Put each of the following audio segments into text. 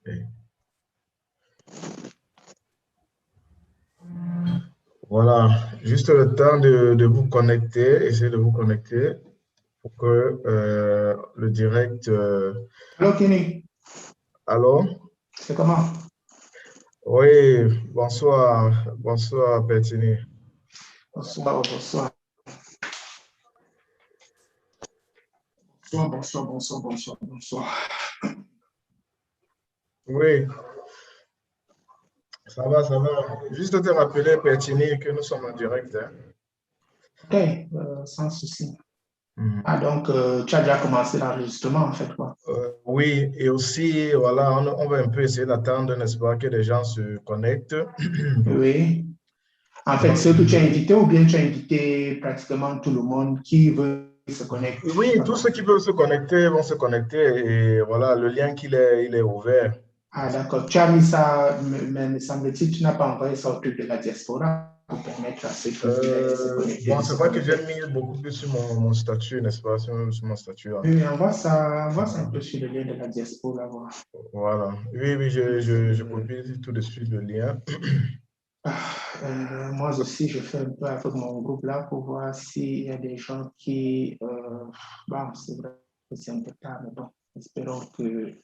Ok. Voilà, juste le temps de vous connecter, essayez de vous connecter pour que le direct. Allô, Kenny, Allô? c'est comment? Oui, bonsoir, bonsoir, Pertini. Bonsoir, bonsoir. Bonsoir. Oui, ça va, ça va. Juste te rappeler, Pertini, que nous sommes en direct, hein. Ok, sans souci. Mhm. Ah, donc, tu as déjà commencé l'enregistrement, en fait, quoi. Oui, et aussi, voilà, on va un peu essayer d'attendre, n'est-ce pas, que les gens se connectent. Oui. En fait, Donc, ceux que tu as invités ou bien tu as invité pratiquement tout le monde qui veut se connecter? oui, tous ceux qui peuvent se connecter vont se connecter et voilà, le lien il est ouvert. Ah, d'accord. Tu as mis ça, mais me semble-t-il, tu n'as pas envoyé ça au truc de la diaspora pour permettre à ceux qui voulaient se connecter Bon, de c'est se vrai que j'ai connecter. mis beaucoup plus sur mon statut, n'est-ce pas, sur mon statut. Hein. Oui, envoie ça un peu sur le lien de la diaspora, là, voilà. Voilà. Oui, oui, je copie tout de suite le lien. Moi aussi, je fais un peu avec mon groupe là pour voir s'il y a des gens qui. Bon, c'est vrai que c'est un peu tard, mais bon, espérons qu'il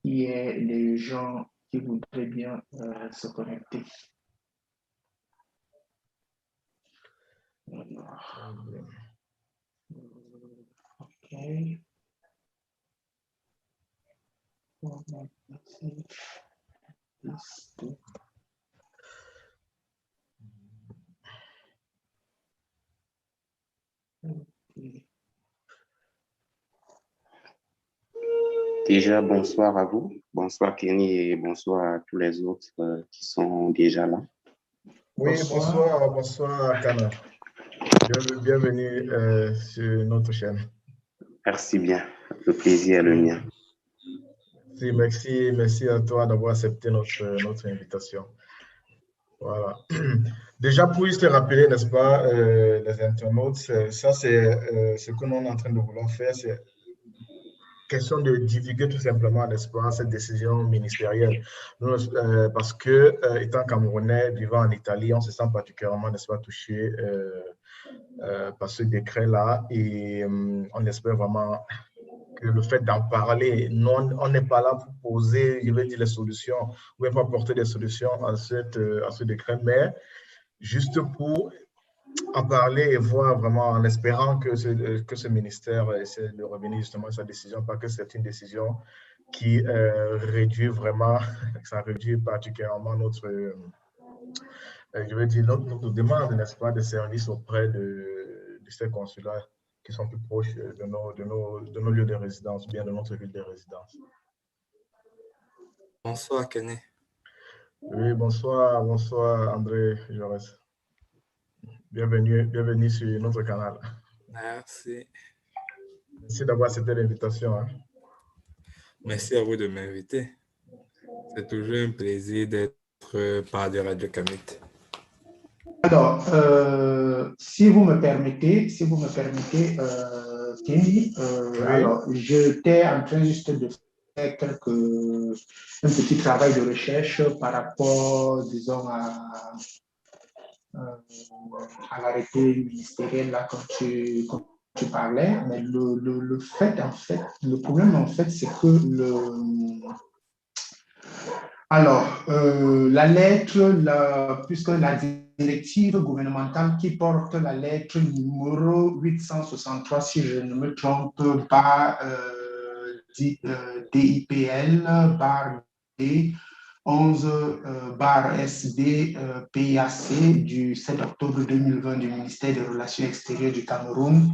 y ait des gens qui voudraient bien se connecter. Ok. Déjà, bonsoir à vous. Bonsoir Kenny et bonsoir à tous les autres qui sont déjà là. Oui, Bonsoir. bonsoir, bonsoir, Kana. Bienvenue sur notre chaîne. Merci bien. Le plaisir est le mien. Merci à toi d'avoir accepté notre invitation. Voilà. Déjà, pour juste rappeler, n'est-ce pas, les internautes, ça c'est ce que nous on est en train de vouloir faire, c'est question de divulguer tout simplement, n'est-ce pas, cette décision ministérielle. Nous, parce que, étant Camerounais, vivant en Italie, on se sent particulièrement, n'est-ce pas, touché par ce décret-là et on espère vraiment que le fait d'en parler, non, on n'est pas là pour poser, je vais dire, les solutions, ou même pas apporter des solutions à ce décret, mais juste pour en parler et voir vraiment en espérant que ce ministère essaie de revenir justement à sa décision, parce que c'est une décision qui réduit vraiment, ça réduit particulièrement je veux dire, notre demande, n'est-ce pas, de services auprès de ces consulats qui sont plus proches de nos lieux de résidence, bien de notre ville de résidence. Bonsoir, Kenny. Oui, bonsoir, bonsoir André Jaurès. Bienvenue sur notre canal. Merci. Merci d'avoir accepté l'invitation. Hein. Merci à vous de m'inviter. C'est toujours un plaisir d'être par de Radio Kamit. Alors, si vous me permettez, Kenny, Oui. alors, j'étais en train juste de faire un petit travail de recherche par rapport, disons, à l'arrêté ministériel là quand tu parlais, mais le problème en fait, c'est que la lettre, puisque la directive gouvernementale qui porte la lettre numéro 863, si je ne me trompe pas, DIPL, barre D, 11 SD PAC du 7 octobre 2020 du ministère des Relations extérieures du Cameroun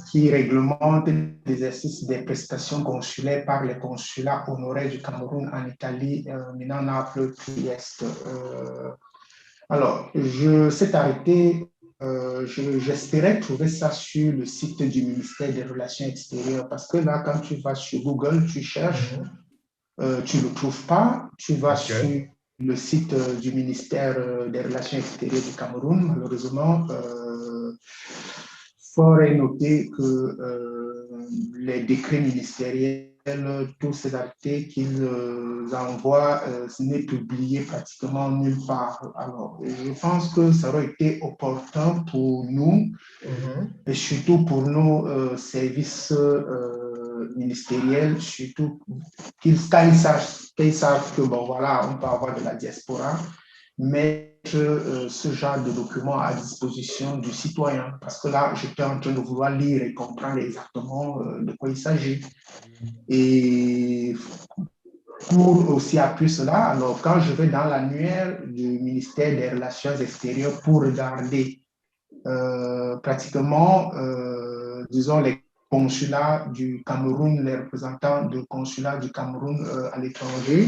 qui réglemente l'exercice des prestations consulaires par les consulats honoraires du Cameroun en Italie, Milan, Naples, Trieste. Alors, cet arrêté, j'espérais trouver ça sur le site du ministère des Relations extérieures parce que là, quand tu vas sur Google, tu cherches, tu ne le trouves pas. Tu vas sur le site du ministère des Relations extérieures du Cameroun. Malheureusement, il faut noter que les décrets ministériels tous ces articles qu'ils envoient n'est publié pratiquement nulle part. Alors, je pense que ça aurait été opportun pour nous, et surtout pour nos services ministériels, surtout quand ils savent que, bon, voilà, on peut avoir de la diaspora, mettre ce genre de documents à disposition du citoyen. Parce que là, j'étais en train de vouloir lire et comprendre exactement de quoi il s'agit. Et pour aussi appuyer cela, alors quand je vais dans l'annuaire du ministère des Relations extérieures pour regarder pratiquement, disons, les consulats du Cameroun, les représentants du consulat du Cameroun à l'étranger,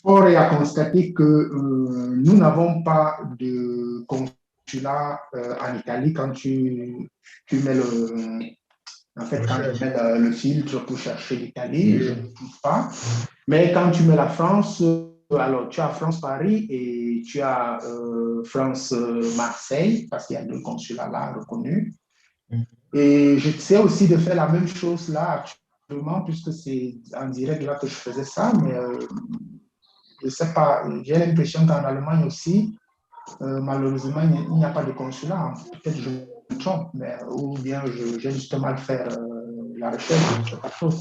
fort est à constater que nous n'avons pas de consulat en Italie. Quand tu mets en fait, quand je mets le filtre pour chercher l'Italie, je ne trouve pas. Mais quand tu mets la France, alors tu as France-Paris et tu as France-Marseille, parce qu'il y a 2 consulats là reconnus. Et je sais aussi de faire la même chose là actuellement, puisque c'est en direct là que je faisais ça, mais je ne sais pas, j'ai l'impression qu'en Allemagne aussi, malheureusement, il n'y a pas de consulat. Peut-être que je me trompe, mais, ou bien j'ai justement à faire la recherche, je ne sais pas trop.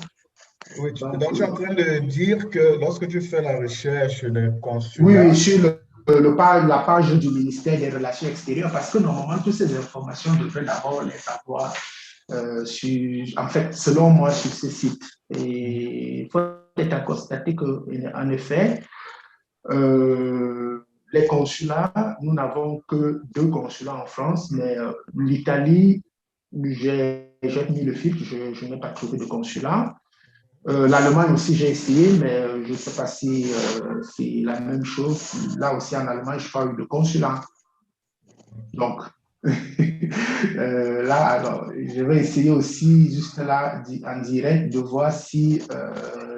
Oui, donc tu es en train de dire que lorsque tu fais la recherche des consulats… Oui, sur la page du ministère des Relations extérieures, parce que normalement, toutes ces informations devraient d'abord les avoir, en fait, selon moi, sur ce site. Et il faut être constater qu'en effet, les consulats, nous n'avons que 2 consulats en France, mais l'Italie, j'ai mis le filtre, je n'ai pas trouvé de consulat. L'Allemagne aussi, j'ai essayé, mais je ne sais pas si c'est la même chose. Là aussi, en Allemagne, je n'ai pas eu de consulat. Donc, là, alors, je vais essayer aussi, juste là, en direct, de voir si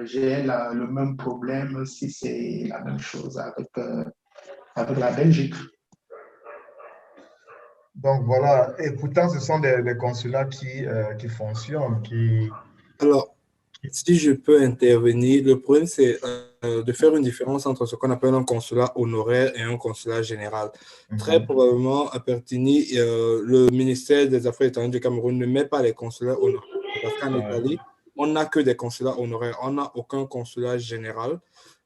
j'ai le même problème, si c'est la même chose avec la Belgique. Donc voilà, et pourtant ce sont des consulats qui fonctionnent, Alors, si je peux intervenir, le problème, c'est de faire une différence entre ce qu'on appelle un consulat honoraire et un consulat général. Très probablement, à Pertigny, le ministère des Affaires étrangères du Cameroun ne met pas les consulats honoraires. Parce qu'en Italie, on n'a que des consulats honoraires. On n'a aucun consulat général.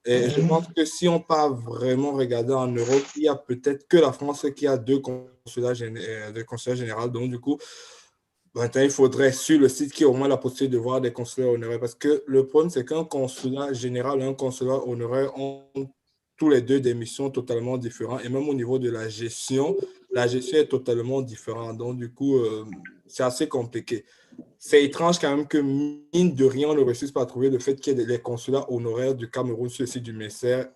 Et je pense que si on part vraiment regarder en Europe, il y a peut-être que la France qui a 2 consulats généraux. Donc, du coup, maintenant, il faudrait sur le site qu'il y ait au moins la possibilité de voir des consulats honoraires. Parce que le problème, c'est qu'un consulat général et un consulat honoraire ont tous les 2 des missions totalement différentes. Et même au niveau de la gestion est totalement différente. Donc, du coup, c'est assez compliqué. C'est étrange quand même que, mine de rien, on ne réussisse pas à trouver le fait qu'il y ait les consulats honoraires du Cameroun sur le site du ministère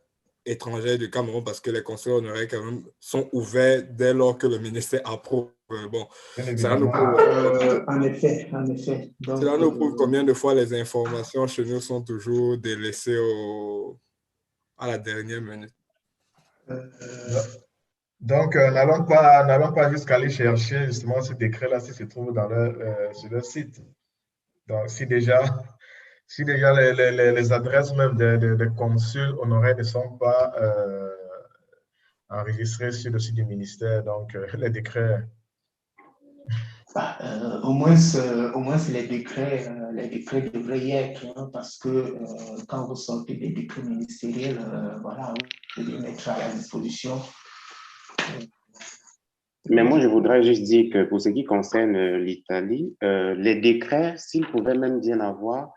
étranger du Cameroun, parce que les consulats honoraires quand même sont ouverts dès lors que le ministère approuve. Bon, ça nous prouve, en effet. Donc, cela nous prouve combien de fois les informations chez nous sont toujours délaissées à la dernière minute. Donc, n'allons pas jusqu'à aller chercher justement ce décret-là si se trouve sur leur site. Donc, si déjà les adresses même des consuls honoraires ne sont pas enregistrées sur le site du ministère, donc les décrets… Au moins, les décrets devraient y être, hein, parce que quand vous sortez des décrets ministériels, voilà, vous devez mettre à la disposition. Mais moi, je voudrais juste dire que pour ce qui concerne l'Italie, les décrets, s'ils pouvaient même bien avoir,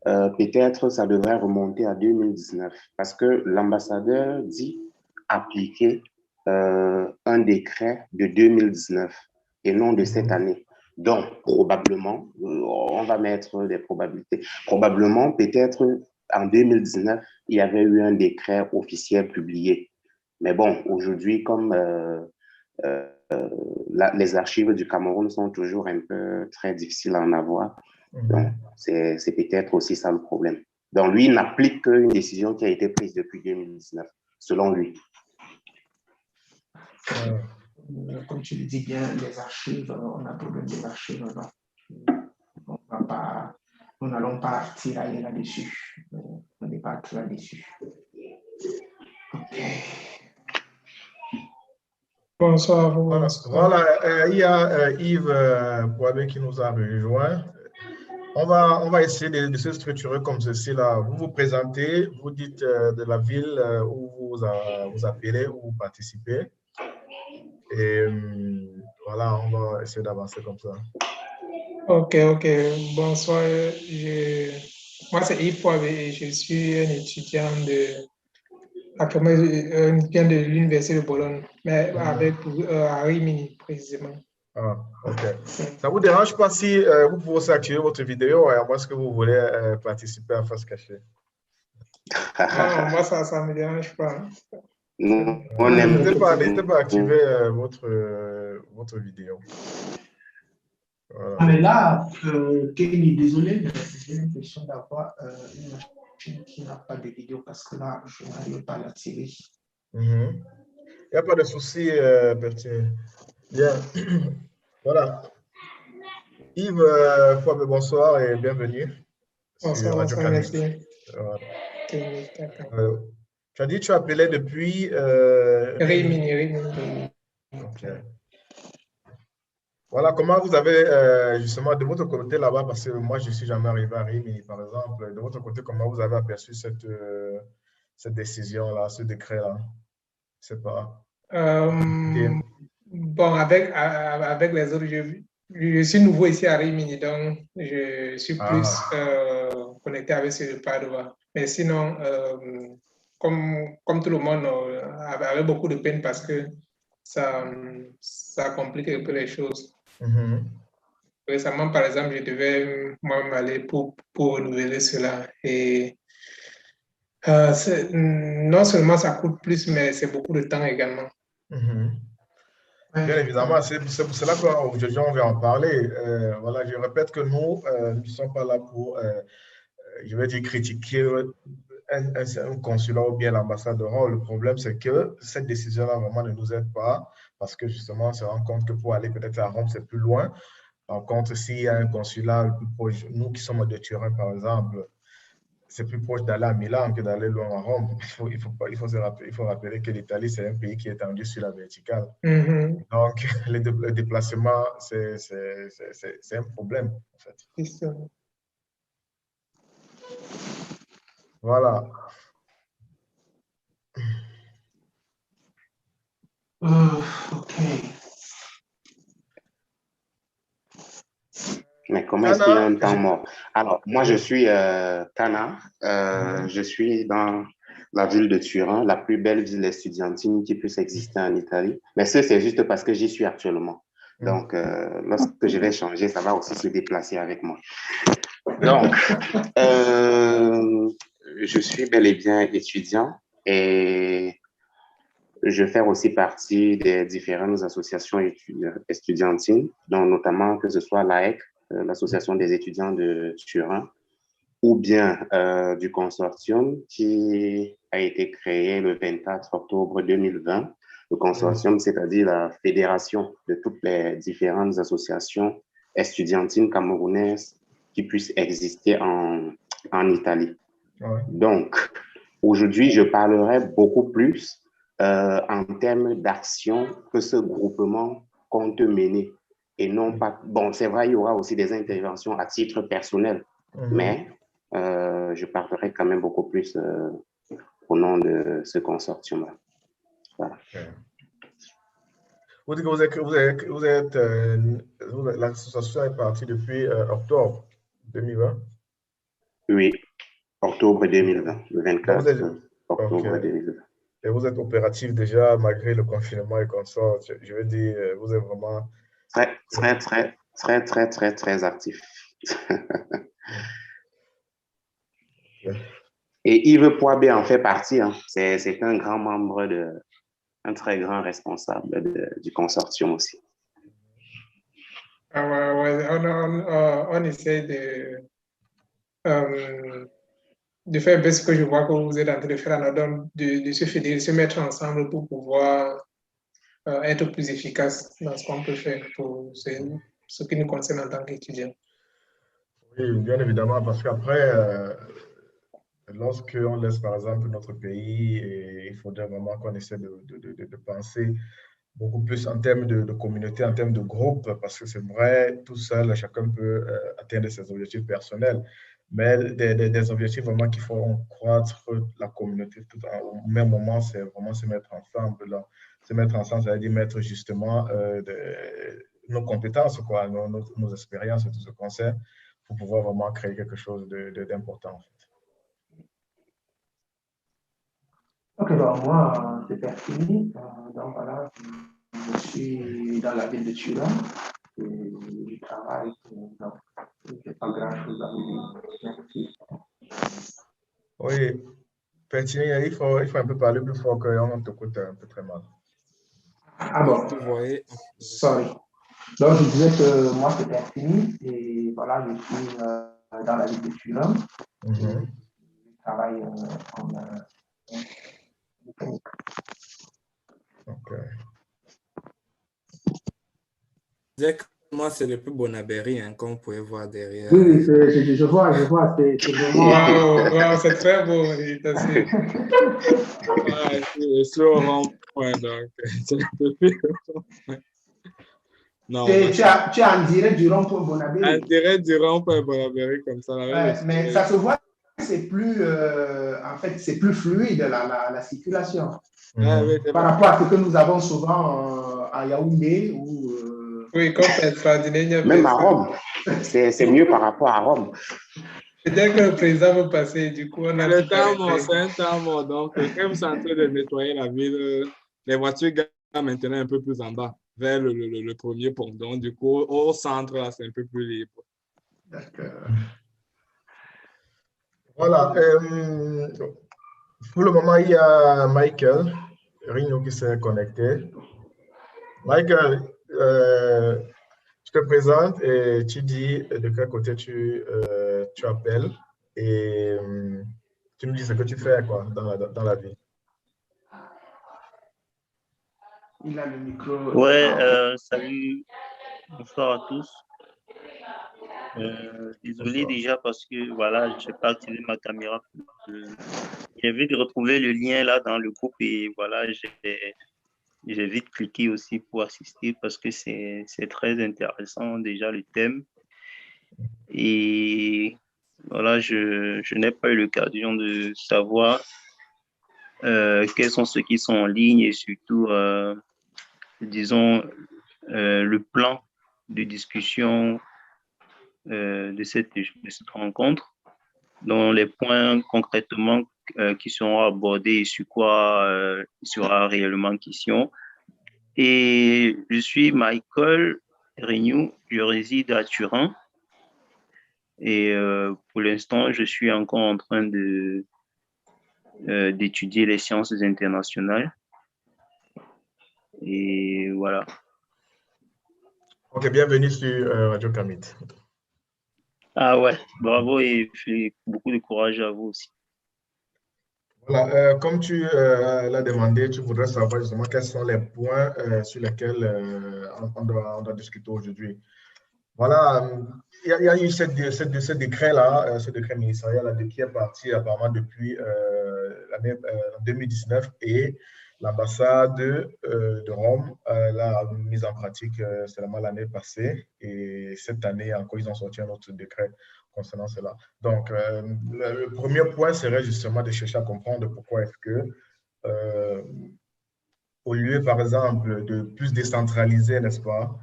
peut-être ça devrait remonter à 2019, parce que l'ambassadeur dit appliquer un décret de 2019 et non de cette année. Donc, probablement, on va mettre des probabilités, probablement, peut-être en 2019, il y avait eu un décret officiel publié. Mais bon, aujourd'hui, comme les archives du Cameroun sont toujours un peu très difficiles à en avoir, donc c'est peut-être aussi ça le problème. Donc, lui, il n'applique qu'une décision qui a été prise depuis 2019, selon lui. Comme tu le dis bien, les archives, on a problème des archives. On ne va pas nous n'allons pas tirailler là-dessus. On n'est pas là-dessus. OK. Bonsoir. Voilà, il y a Yves Boabé qui nous a rejoint. On va essayer de se structurer comme ceci là. Vous vous présentez, vous dites de la ville où vous appelez, où vous participez. Et voilà, on va essayer d'avancer comme ça. OK. Bonsoir. Moi, c'est Yves Boabé et je suis un étudiant de l'Université de Bologne, mais à Rimini, précisément. Ah, OK. Ça ne vous dérange pas si vous pouvez aussi activer votre vidéo, à moins que vous voulez participer à face cachée? Non, moi, ça ne me dérange pas. N'hésitez pas à activer votre vidéo. Voilà. Mais là, Kenny, désolé, mais j'ai l'impression d'avoir une machine qui n'a pas de vidéo parce que là, je n'arrive pas à la tirer. Il n'y a pas de souci, Berthier. Bien. Voilà. Yves Fouabe, bonsoir et bienvenue. Bonsoir, merci. Voilà. Tu as dit que tu appelais depuis Rimini. OK. Voilà, comment vous avez justement de votre côté là-bas, parce que moi je ne suis jamais arrivé à Rimini, par exemple, de votre côté, comment vous avez aperçu cette décision-là, ce décret-là? Je ne sais pas. Bon, avec les autres, je suis nouveau ici à Rimini, donc je suis plus connecté avec ce de Padova. Mais sinon, comme tout le monde, avait beaucoup de peine parce que ça complique un peu les choses. Récemment, par exemple, je devais moi-même aller pour renouveler cela. Et non seulement ça coûte plus, mais c'est beaucoup de temps également. Bien évidemment, c'est pour cela qu'aujourd'hui, on va en parler. Voilà, je répète que nous ne sommes pas là pour, je vais dire, critiquer un consulat ou bien l'ambassade de Rome. Le problème, c'est que cette décision-là vraiment ne nous aide pas parce que justement, on se rend compte que pour aller peut-être à Rome, c'est plus loin. Par contre, s'il y a un consulat le plus proche, nous qui sommes de Turin, par exemple, c'est plus proche d'aller à Milan que d'aller loin à Rome. Il faut rappeler que l'Italie, c'est un pays qui est étendu sur la verticale. Donc, les déplacements, c'est un problème, en fait. C'est ça. Voilà. OK. Mais comment est-ce qu'il y a un temps mort? Alors, moi, je suis Kana. Je suis dans la ville de Turin, la plus belle ville estudiantine qui puisse exister en Italie. Mais ça, c'est juste parce que j'y suis actuellement. Donc, lorsque je vais changer, ça va aussi se déplacer avec moi. Donc, je suis bel et bien étudiant et je fais aussi partie des différentes associations estudiantines, dont notamment que ce soit l'AEC, l'Association des étudiants de Turin, ou bien du consortium qui a été créé le 24 octobre 2020. Le consortium, c'est-à-dire la fédération de toutes les différentes associations estudiantines camerounaises qui puissent exister en Italie. Donc, aujourd'hui, je parlerai beaucoup plus en termes d'action que ce groupement compte mener. Et non pas... Bon, c'est vrai, il y aura aussi des interventions à titre personnel, mais je parlerai quand même beaucoup plus au nom de ce consortium-là. Voilà. Vous dites que l'association est partie depuis octobre 2020? Oui, octobre 2020, le 24 octobre 2020. Et vous êtes opératif déjà malgré le confinement et consort. Je veux dire, vous êtes vraiment... Très actif. Et Yves Poibé en fait partie. Hein. C'est un grand membre, un très grand responsable du consortium aussi. On essaie de faire bien ce que je vois que vous êtes en train de faire, de se fédérer, de se mettre ensemble pour pouvoir être plus efficace dans ce qu'on peut faire pour ce qui nous concerne en tant qu'étudiants. Oui, bien évidemment, parce qu'après, lorsqu'on laisse par exemple notre pays, et il faudrait vraiment qu'on essaie de penser beaucoup plus en termes de communauté, en termes de groupe, parce que c'est vrai, tout seul, chacun peut atteindre ses objectifs personnels, mais des objectifs vraiment qui font croître la communauté tout au même moment, c'est vraiment se mettre ensemble. Là. Se mettre ensemble, ça veut dire mettre justement nos compétences, quoi, nos expériences, tout ce qu'on sait, pour pouvoir vraiment créer quelque chose d'important. En fait. Ok, bon, moi, c'est Perfini. Donc voilà, je suis dans la ville de Turin et je travaille. Donc, je n'ai pas grand-chose à vous dire. Merci. Oui, Pertini, il faut un peu parler plus fort qu'on t'écoute un peu très mal. Ah bon, Vous voyez. sorry. Donc, je disais que moi, c'est Perfini et voilà, je suis dans la ville de Turin. Je travaille en mécanique. Ok. Moi, c'est le plus Bonabéry hein, qu'on pouvait voir derrière. Oui, je vois, c'est vraiment. Wow, c'est très beau, félicitations. Je suis au rond-point, donc c'est un peu plus. Non, Tu es en direct du rond-point Bonabéry. En direct du rond-point Bonabéry, comme ça. Mais ça se voit, c'est plus, en fait, c'est plus fluide la circulation. Par rapport à ce que nous avons souvent à Yaoundé ou. Oui, comme extraordinaire. Même à Rome, c'est mieux par rapport à Rome. Peut-être que le président veut passer, du coup, on a Le tout temps mort, arrêté. c'est un temps mort. Donc, quand vous êtes en train de nettoyer la ville, les voitures garent maintenant un peu plus en bas, vers le premier pont. Donc, du coup, au centre, là, c'est un peu plus libre. D'accord. Voilà. Pour le moment, il y a Michael Rigno qui s'est connecté. Michael, je te présente et tu dis de quel côté tu appelles et tu me dis ce que tu fais quoi, dans la vie. Il a le micro. Ouais, salut, bonsoir à tous. Désolé déjà parce que voilà, je n'ai pas activé ma caméra. J'ai vite retrouvé le lien là dans le groupe et voilà, j'ai vite cliqué aussi pour assister parce que c'est très intéressant déjà le thème. Et voilà, je n'ai pas eu l'occasion de savoir quels sont ceux qui sont en ligne et surtout, disons, le plan de discussion de cette rencontre, dont les points concrètement qui seront abordés et sur quoi il sera réellement question. Et je suis Michael Rignou, je réside à Turin. Et pour l'instant, je suis encore en train d'étudier les sciences internationales. Et voilà. Ok, bienvenue sur Radio Kamit. Ah ouais, bravo et beaucoup de courage à vous aussi. Voilà, comme tu l'as demandé, tu voudrais savoir justement quels sont les points sur lesquels on doit discuter aujourd'hui. Voilà, il y a eu ce décret-là, ce décret ministériel qui est parti apparemment depuis l'année 2019 et l'ambassade de Rome l'a mise en pratique seulement l'année passée et cette année encore ils ont sorti un autre décret concernant cela. Donc le premier point serait justement de chercher à comprendre pourquoi est-ce que au lieu par exemple de plus décentraliser, n'est-ce pas,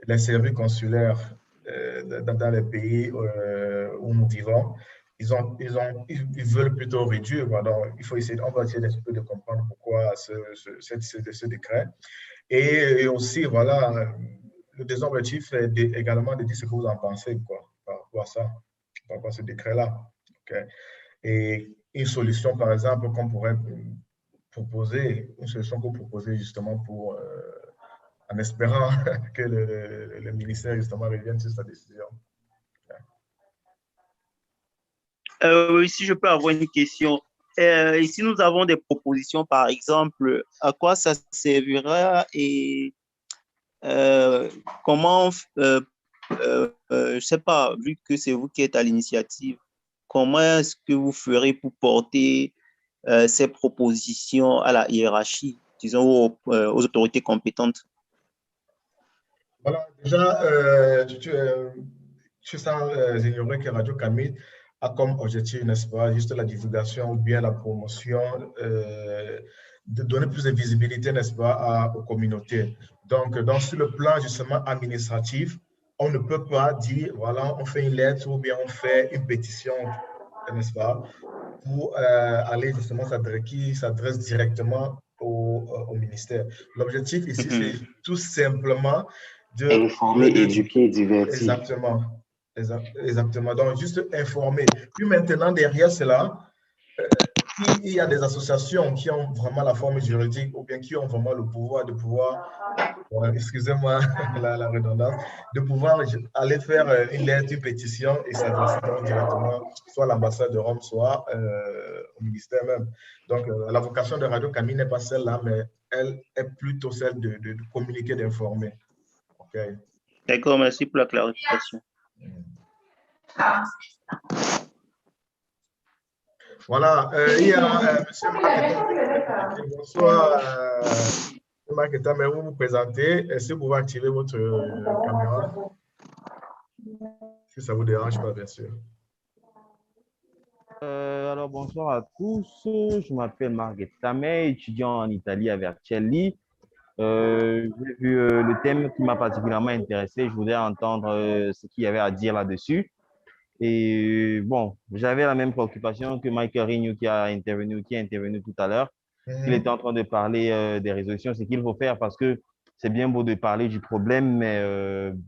les services consulaires dans les pays où nous vivons, ils veulent plutôt réduire. Donc, on va essayer un peu de comprendre pourquoi ce décret. Et aussi, voilà, le deuxième objectif est également de dire ce que vous en pensez, quoi, par rapport à ça, par rapport à ce décret-là. Okay. Et une solution, par exemple, qu'on pourrait proposer, une solution qu'on proposait justement pour en espérant que le ministère justement revienne sur sa décision. Si je peux avoir une question. Ici, nous avons des propositions, par exemple, à quoi ça servira et comment je ne sais pas, vu que c'est vous qui êtes à l'initiative, comment est-ce que vous ferez pour porter ces propositions à la hiérarchie, disons aux autorités compétentes? Voilà, déjà, tu sens ignorer que Radio Camille a comme objectif, n'est-ce pas, juste la divulgation ou bien la promotion, de donner plus de visibilité, n'est-ce pas, aux communautés. Donc, sur le plan justement administratif, on ne peut pas dire, voilà, on fait une lettre ou bien on fait une pétition, n'est-ce pas, pour aller justement qui s'adresse directement au ministère. L'objectif ici, c'est tout simplement informer, éduquer, divertir. Exactement. Exactement. Donc, juste informer. Puis maintenant, derrière cela, il y a des associations qui ont vraiment la forme juridique ou bien qui ont vraiment le pouvoir de pouvoir, excusez-moi la redondance, de pouvoir aller faire une lettre, une pétition et s'adresser directement soit à l'ambassade de Rome, soit au ministère même. Donc, la vocation de Radio Camille n'est pas celle-là, mais elle est plutôt celle de communiquer, d'informer. OK. D'accord, merci pour la clarification. Voilà, il y a M. Marqueta. Bonsoir, M. Marqueta, mais vous vous présentez. Est-ce que vous pouvez activer votre caméra? Si ça ne vous dérange pas, bien sûr. Alors, bonsoir à tous. Je m'appelle Marqueta, étudiant en Italie à Vercelli. J'ai vu le thème qui m'a particulièrement intéressé. Je voulais entendre ce qu'il y avait à dire là-dessus. Et bon, j'avais la même préoccupation que Michael Rignou qui est intervenu tout à l'heure. Il était en train de parler des résolutions, c'est qu'il faut faire parce que c'est bien beau de parler du problème, mais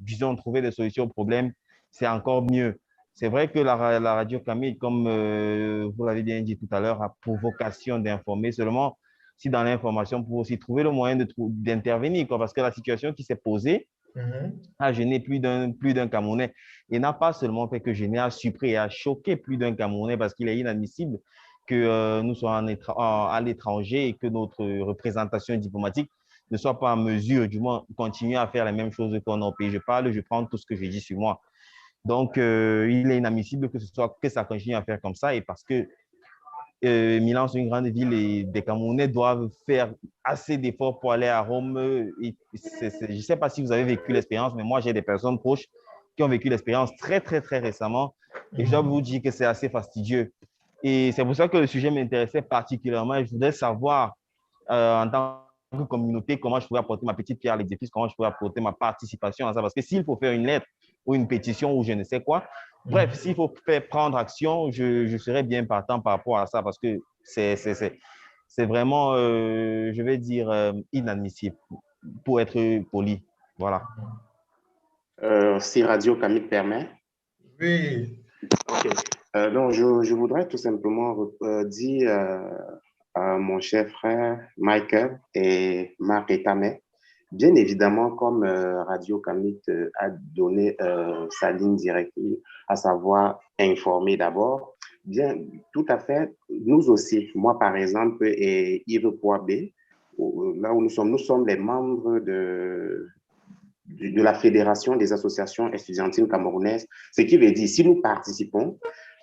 disons, trouver des solutions au problème, c'est encore mieux. C'est vrai que la Radio Camille, comme vous l'avez bien dit tout à l'heure, a pour vocation d'informer seulement si dans l'information, pour aussi trouver le moyen d'intervenir, parce que la situation qui s'est posée a gêné plus d'un Camerounais et n'a pas seulement fait que gêner, a surpris et a choqué plus d'un Camerounais parce qu'il est inadmissible que nous soyons à l'étranger et que notre représentation diplomatique ne soit pas en mesure, du moins, continuer à faire les mêmes choses qu'on a au pays. Je prends tout ce que j'ai dit sur moi. Donc, il est inadmissible que ça continue à faire comme ça et parce que Milan, c'est une grande ville et des Camerounais doivent faire assez d'efforts pour aller à Rome. Je ne sais pas si vous avez vécu l'expérience, mais moi, j'ai des personnes proches qui ont vécu l'expérience très, très, très récemment. Et je dois vous dire que c'est assez fastidieux. Et c'est pour ça que le sujet m'intéressait particulièrement. Et je voudrais savoir, en tant que communauté, comment je pourrais apporter ma petite pierre à l'édifice, comment je pourrais apporter ma participation à ça. Parce que s'il faut faire une lettre ou une pétition ou je ne sais quoi, bref, s'il faut prendre action, je serais bien partant par rapport à ça parce que c'est vraiment, je vais dire, inadmissible pour être poli. Voilà. Si Radio Camille permet. Oui. OK. Donc, je voudrais tout simplement dire à mon cher frère Michael et Marc Etamé, bien évidemment, comme Radio Camille a donné sa ligne directive, à savoir informer d'abord, bien, tout à fait, nous aussi, moi par exemple, et Yves Poibé, là où nous sommes les membres de la Fédération des associations estudiantines camerounaises, ce qui veut dire, si nous participons,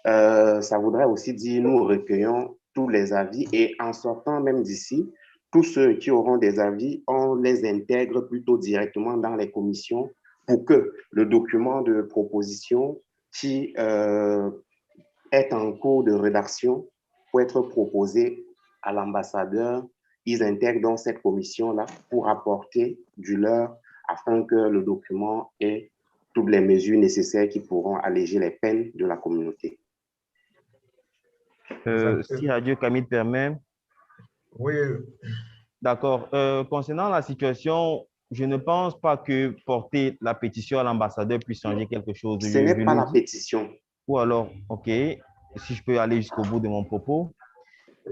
ça voudrait aussi dire nous recueillons tous les avis et en sortant même d'ici, tous ceux qui auront des avis, on les intègre plutôt directement dans les commissions pour que le document de proposition qui est en cours de rédaction pour être proposé à l'ambassadeur, ils intègrent dans cette commission-là pour apporter du leur afin que le document ait toutes les mesures nécessaires qui pourront alléger les peines de la communauté. Si Radio Camille permet. Oui. D'accord. Concernant la situation, je ne pense pas que porter la pétition à l'ambassadeur puisse changer quelque chose. Ce n'est pas la pétition. Ou alors, OK, si je peux aller jusqu'au bout de mon propos.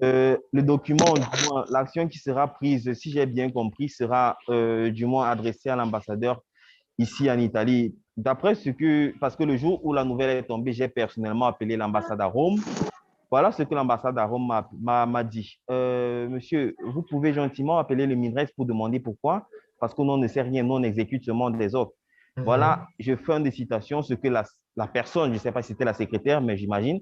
Le document, du moins, l'action qui sera prise, si j'ai bien compris, sera du moins adressée à l'ambassadeur ici en Italie. D'après parce que le jour où la nouvelle est tombée, j'ai personnellement appelé l'ambassade à Rome. Voilà ce que l'ambassade à Rome m'a dit. Monsieur, vous pouvez gentiment appeler le MINRES pour demander pourquoi, parce que nous ne sait rien, nous on exécute seulement des ordres. Voilà, je fais une des citations, ce que la personne, je ne sais pas si c'était la secrétaire, mais j'imagine,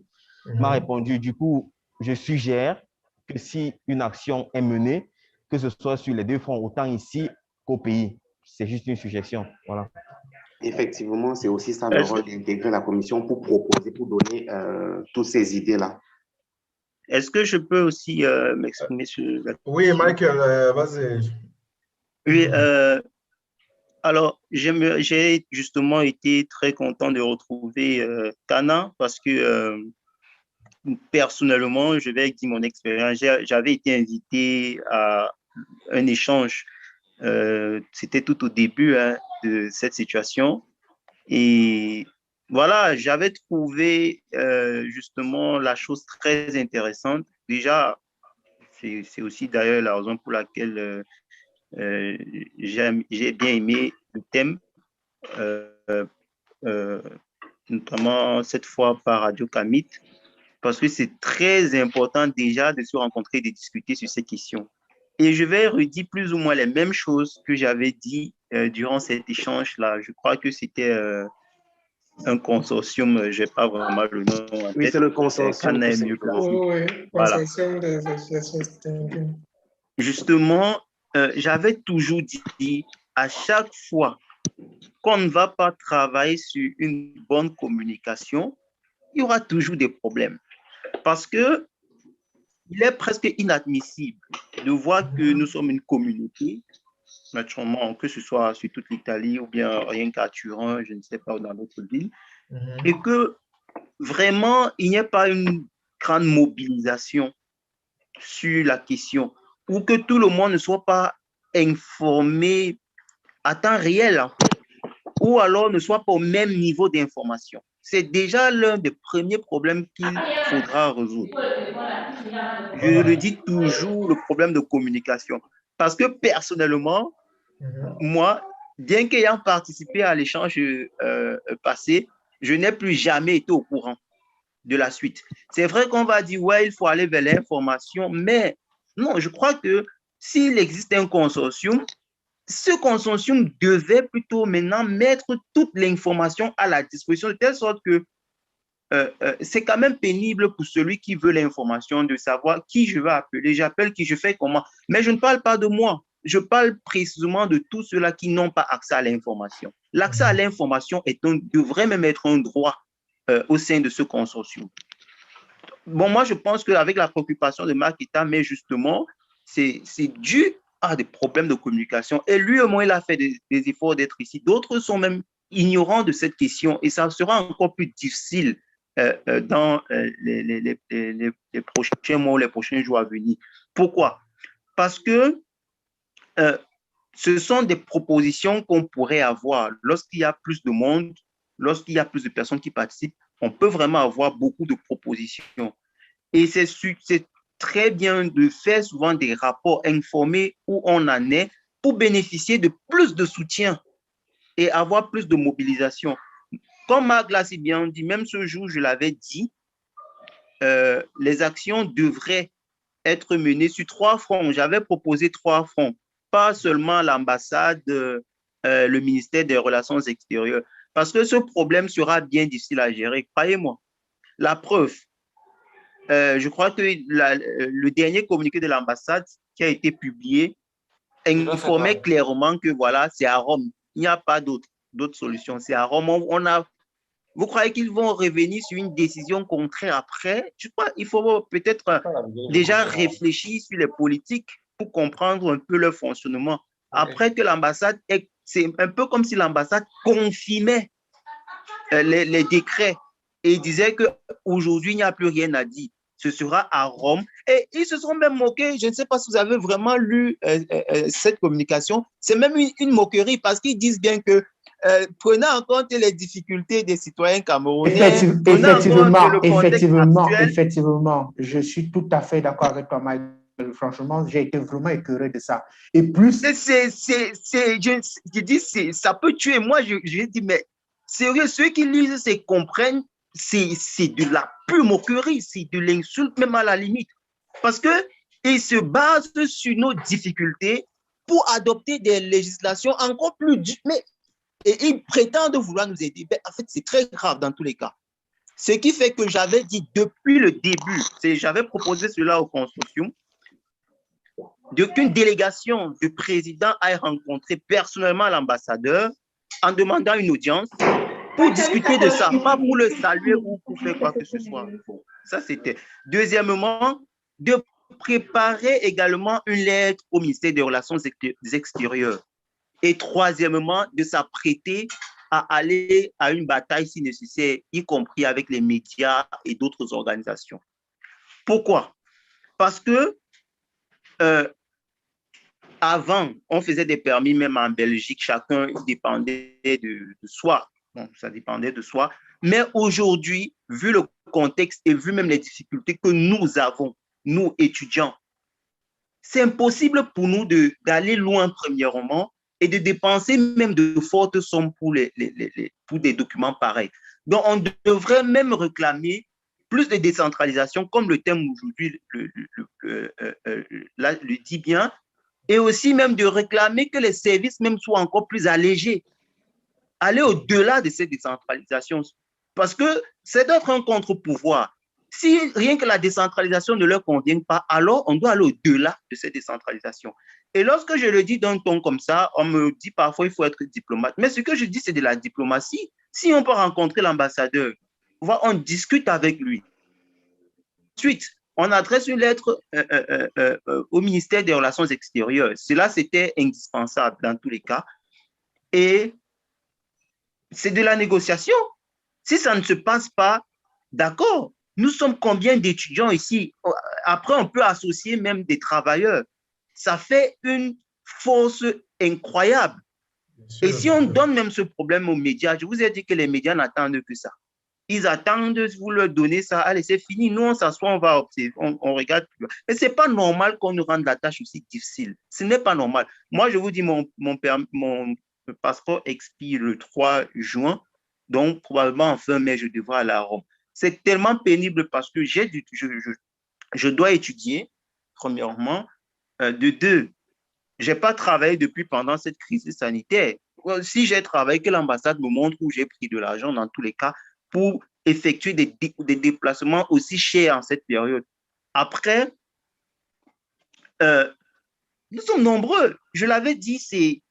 m'a répondu. Du coup, je suggère que si une action est menée, que ce soit sur les deux fronts, autant ici qu'au pays. C'est juste une suggestion. Voilà. Effectivement, c'est aussi ça le rôle d'intégrer la commission pour proposer, pour donner toutes ces idées-là. Est-ce que je peux aussi m'exprimer sur la question? Oui, Michael, vas-y. Oui, alors j'ai justement été très content de retrouver Kana parce que personnellement, je vais dire mon expérience, j'avais été invité à un échange, c'était tout au début de cette situation. Et voilà, j'avais trouvé justement la chose très intéressante. Déjà, c'est aussi d'ailleurs la raison pour laquelle j'ai bien aimé le thème, notamment cette fois par Radio Kamit, parce que c'est très important déjà de se rencontrer et de discuter sur ces questions. Et je vais redire plus ou moins les mêmes choses que j'avais dit durant cet échange-là. Je crois que c'était un consortium, je n'ai pas vraiment le nom en tête. Oui, c'est le consortium. Oui, consortium des associations distinguées. Justement, j'avais toujours dit, à chaque fois qu'on ne va pas travailler sur une bonne communication, il y aura toujours des problèmes. Parce que il est presque inadmissible de voir que nous sommes une communauté, naturellement, que ce soit sur toute l'Italie ou bien rien qu'à Turin, je ne sais pas, dans d'autres villes, et que vraiment, il n'y ait pas une grande mobilisation sur la question, ou que tout le monde ne soit pas informé à temps réel, ou alors ne soit pas au même niveau d'information. C'est déjà l'un des premiers problèmes qu'il faudra résoudre. Je le dis toujours, le problème de communication. Parce que personnellement, moi, bien qu'ayant participé à l'échange passé, je n'ai plus jamais été au courant de la suite. C'est vrai qu'on va dire, ouais, il faut aller vers l'information, mais non, je crois que s'il existe un consortium, ce consortium devait plutôt maintenant mettre toute l'information à la disposition de telle sorte que c'est quand même pénible pour celui qui veut l'information de savoir qui je vais appeler, j'appelle qui, je fais comment. Mais je ne parle pas de moi. Je parle précisément de tous ceux-là qui n'ont pas accès à l'information. L'accès à l'information devrait même être un droit au sein de ce consortium. Bon, moi, je pense qu'avec la préoccupation de Marc Ita, mais justement, c'est dû à des problèmes de communication. Et lui, au moins, il a fait des efforts d'être ici. D'autres sont même ignorants de cette question et ça sera encore plus difficile dans les prochains mois ou les prochains jours à venir. Pourquoi? Parce que ce sont des propositions qu'on pourrait avoir lorsqu'il y a plus de monde, lorsqu'il y a plus de personnes qui participent, on peut vraiment avoir beaucoup de propositions. Et c'est très bien de faire souvent des rapports informés où on en est pour bénéficier de plus de soutien et avoir plus de mobilisation. Comme Marc l'a si bien dit, même ce jour, je l'avais dit, les actions devraient être menées sur 3 fronts. J'avais proposé 3 fronts, pas seulement l'ambassade, le ministère des Relations extérieures, parce que ce problème sera bien difficile à gérer, croyez-moi. La preuve, je crois que le dernier communiqué de l'ambassade qui a été publié informait clairement que voilà, c'est à Rome. Il n'y a pas d'autre solution. C'est à Rome. Vous croyez qu'ils vont revenir sur une décision contraire après? Je crois qu'il faut peut-être déjà réfléchir sur les politiques pour comprendre un peu leur fonctionnement. Après que l'ambassade, c'est un peu comme si l'ambassade confirmait les décrets et disait qu'aujourd'hui, il n'y a plus rien à dire. Ce sera à Rome. Et ils se sont même moqués. Je ne sais pas si vous avez vraiment lu cette communication. C'est même une moquerie parce qu'ils disent bien que prenant en compte les difficultés des citoyens camerounais, effectivement, je suis tout à fait d'accord avec toi, Mike. Franchement, j'ai été vraiment écœuré de ça. Et plus... Je dis, ça peut tuer. Moi, je dis, mais sérieux, ceux qui lisent et comprennent, c'est de la pure moquerie, c'est de l'insulte même à la limite. Parce qu'ils se basent sur nos difficultés pour adopter des législations encore plus dures. Mais Et ils prétendent vouloir nous aider. Ben, en fait, c'est très grave dans tous les cas. Ce qui fait que j'avais dit depuis le début, j'avais proposé cela au consortium, qu'une délégation du président aille rencontrer personnellement l'ambassadeur en demandant une audience pour discuter de ça, pas pour le saluer ou pour faire quoi que ce soit. Bon, ça, c'était. Deuxièmement, de préparer également une lettre au ministère des Relations extérieures. Et troisièmement, de s'apprêter à aller à une bataille si nécessaire, y compris avec les médias et d'autres organisations. Pourquoi? Parce que avant, on faisait des permis même en Belgique, chacun dépendait de soi. Bon, ça dépendait de soi. Mais aujourd'hui, vu le contexte et vu même les difficultés que nous avons, nous étudiants, c'est impossible pour nous d'aller loin premièrement et de dépenser même de fortes sommes pour des documents pareils. Donc, on devrait même réclamer plus de décentralisation, comme le thème aujourd'hui le dit bien, et aussi même de réclamer que les services même soient encore plus allégés. Aller au-delà de cette décentralisation, parce que c'est d'être un contre-pouvoir. Si rien que la décentralisation ne leur convient pas, alors on doit aller au-delà de cette décentralisation. Et lorsque je le dis d'un ton comme ça, on me dit parfois il faut être diplomate. Mais ce que je dis, c'est de la diplomatie. Si on peut rencontrer l'ambassadeur, on discute avec lui. Ensuite, on adresse une lettre au ministère des Relations extérieures. Cela, c'était indispensable dans tous les cas. Et c'est de la négociation. Si ça ne se passe pas, d'accord, nous sommes combien d'étudiants ici? Après, on peut associer même des travailleurs. Ça fait une force incroyable. Et si on donne même ce problème aux médias, je vous ai dit que les médias n'attendent que ça. Ils attendent, vous leur donnez ça, allez, c'est fini. Nous, on s'assoit, on va observer, on regarde. Mais ce n'est pas normal qu'on nous rende la tâche aussi difficile. Ce n'est pas normal. Moi, je vous dis, mon passeport expire le 3 juin, donc probablement en fin mai, je devrais aller à Rome. C'est tellement pénible parce que je dois étudier, premièrement. De deux, je n'ai pas travaillé depuis pendant cette crise sanitaire. Si j'ai travaillé, que l'ambassade me montre où j'ai pris de l'argent dans tous les cas pour effectuer des déplacements aussi chers en cette période. Après, nous sommes nombreux. Je l'avais dit, c'est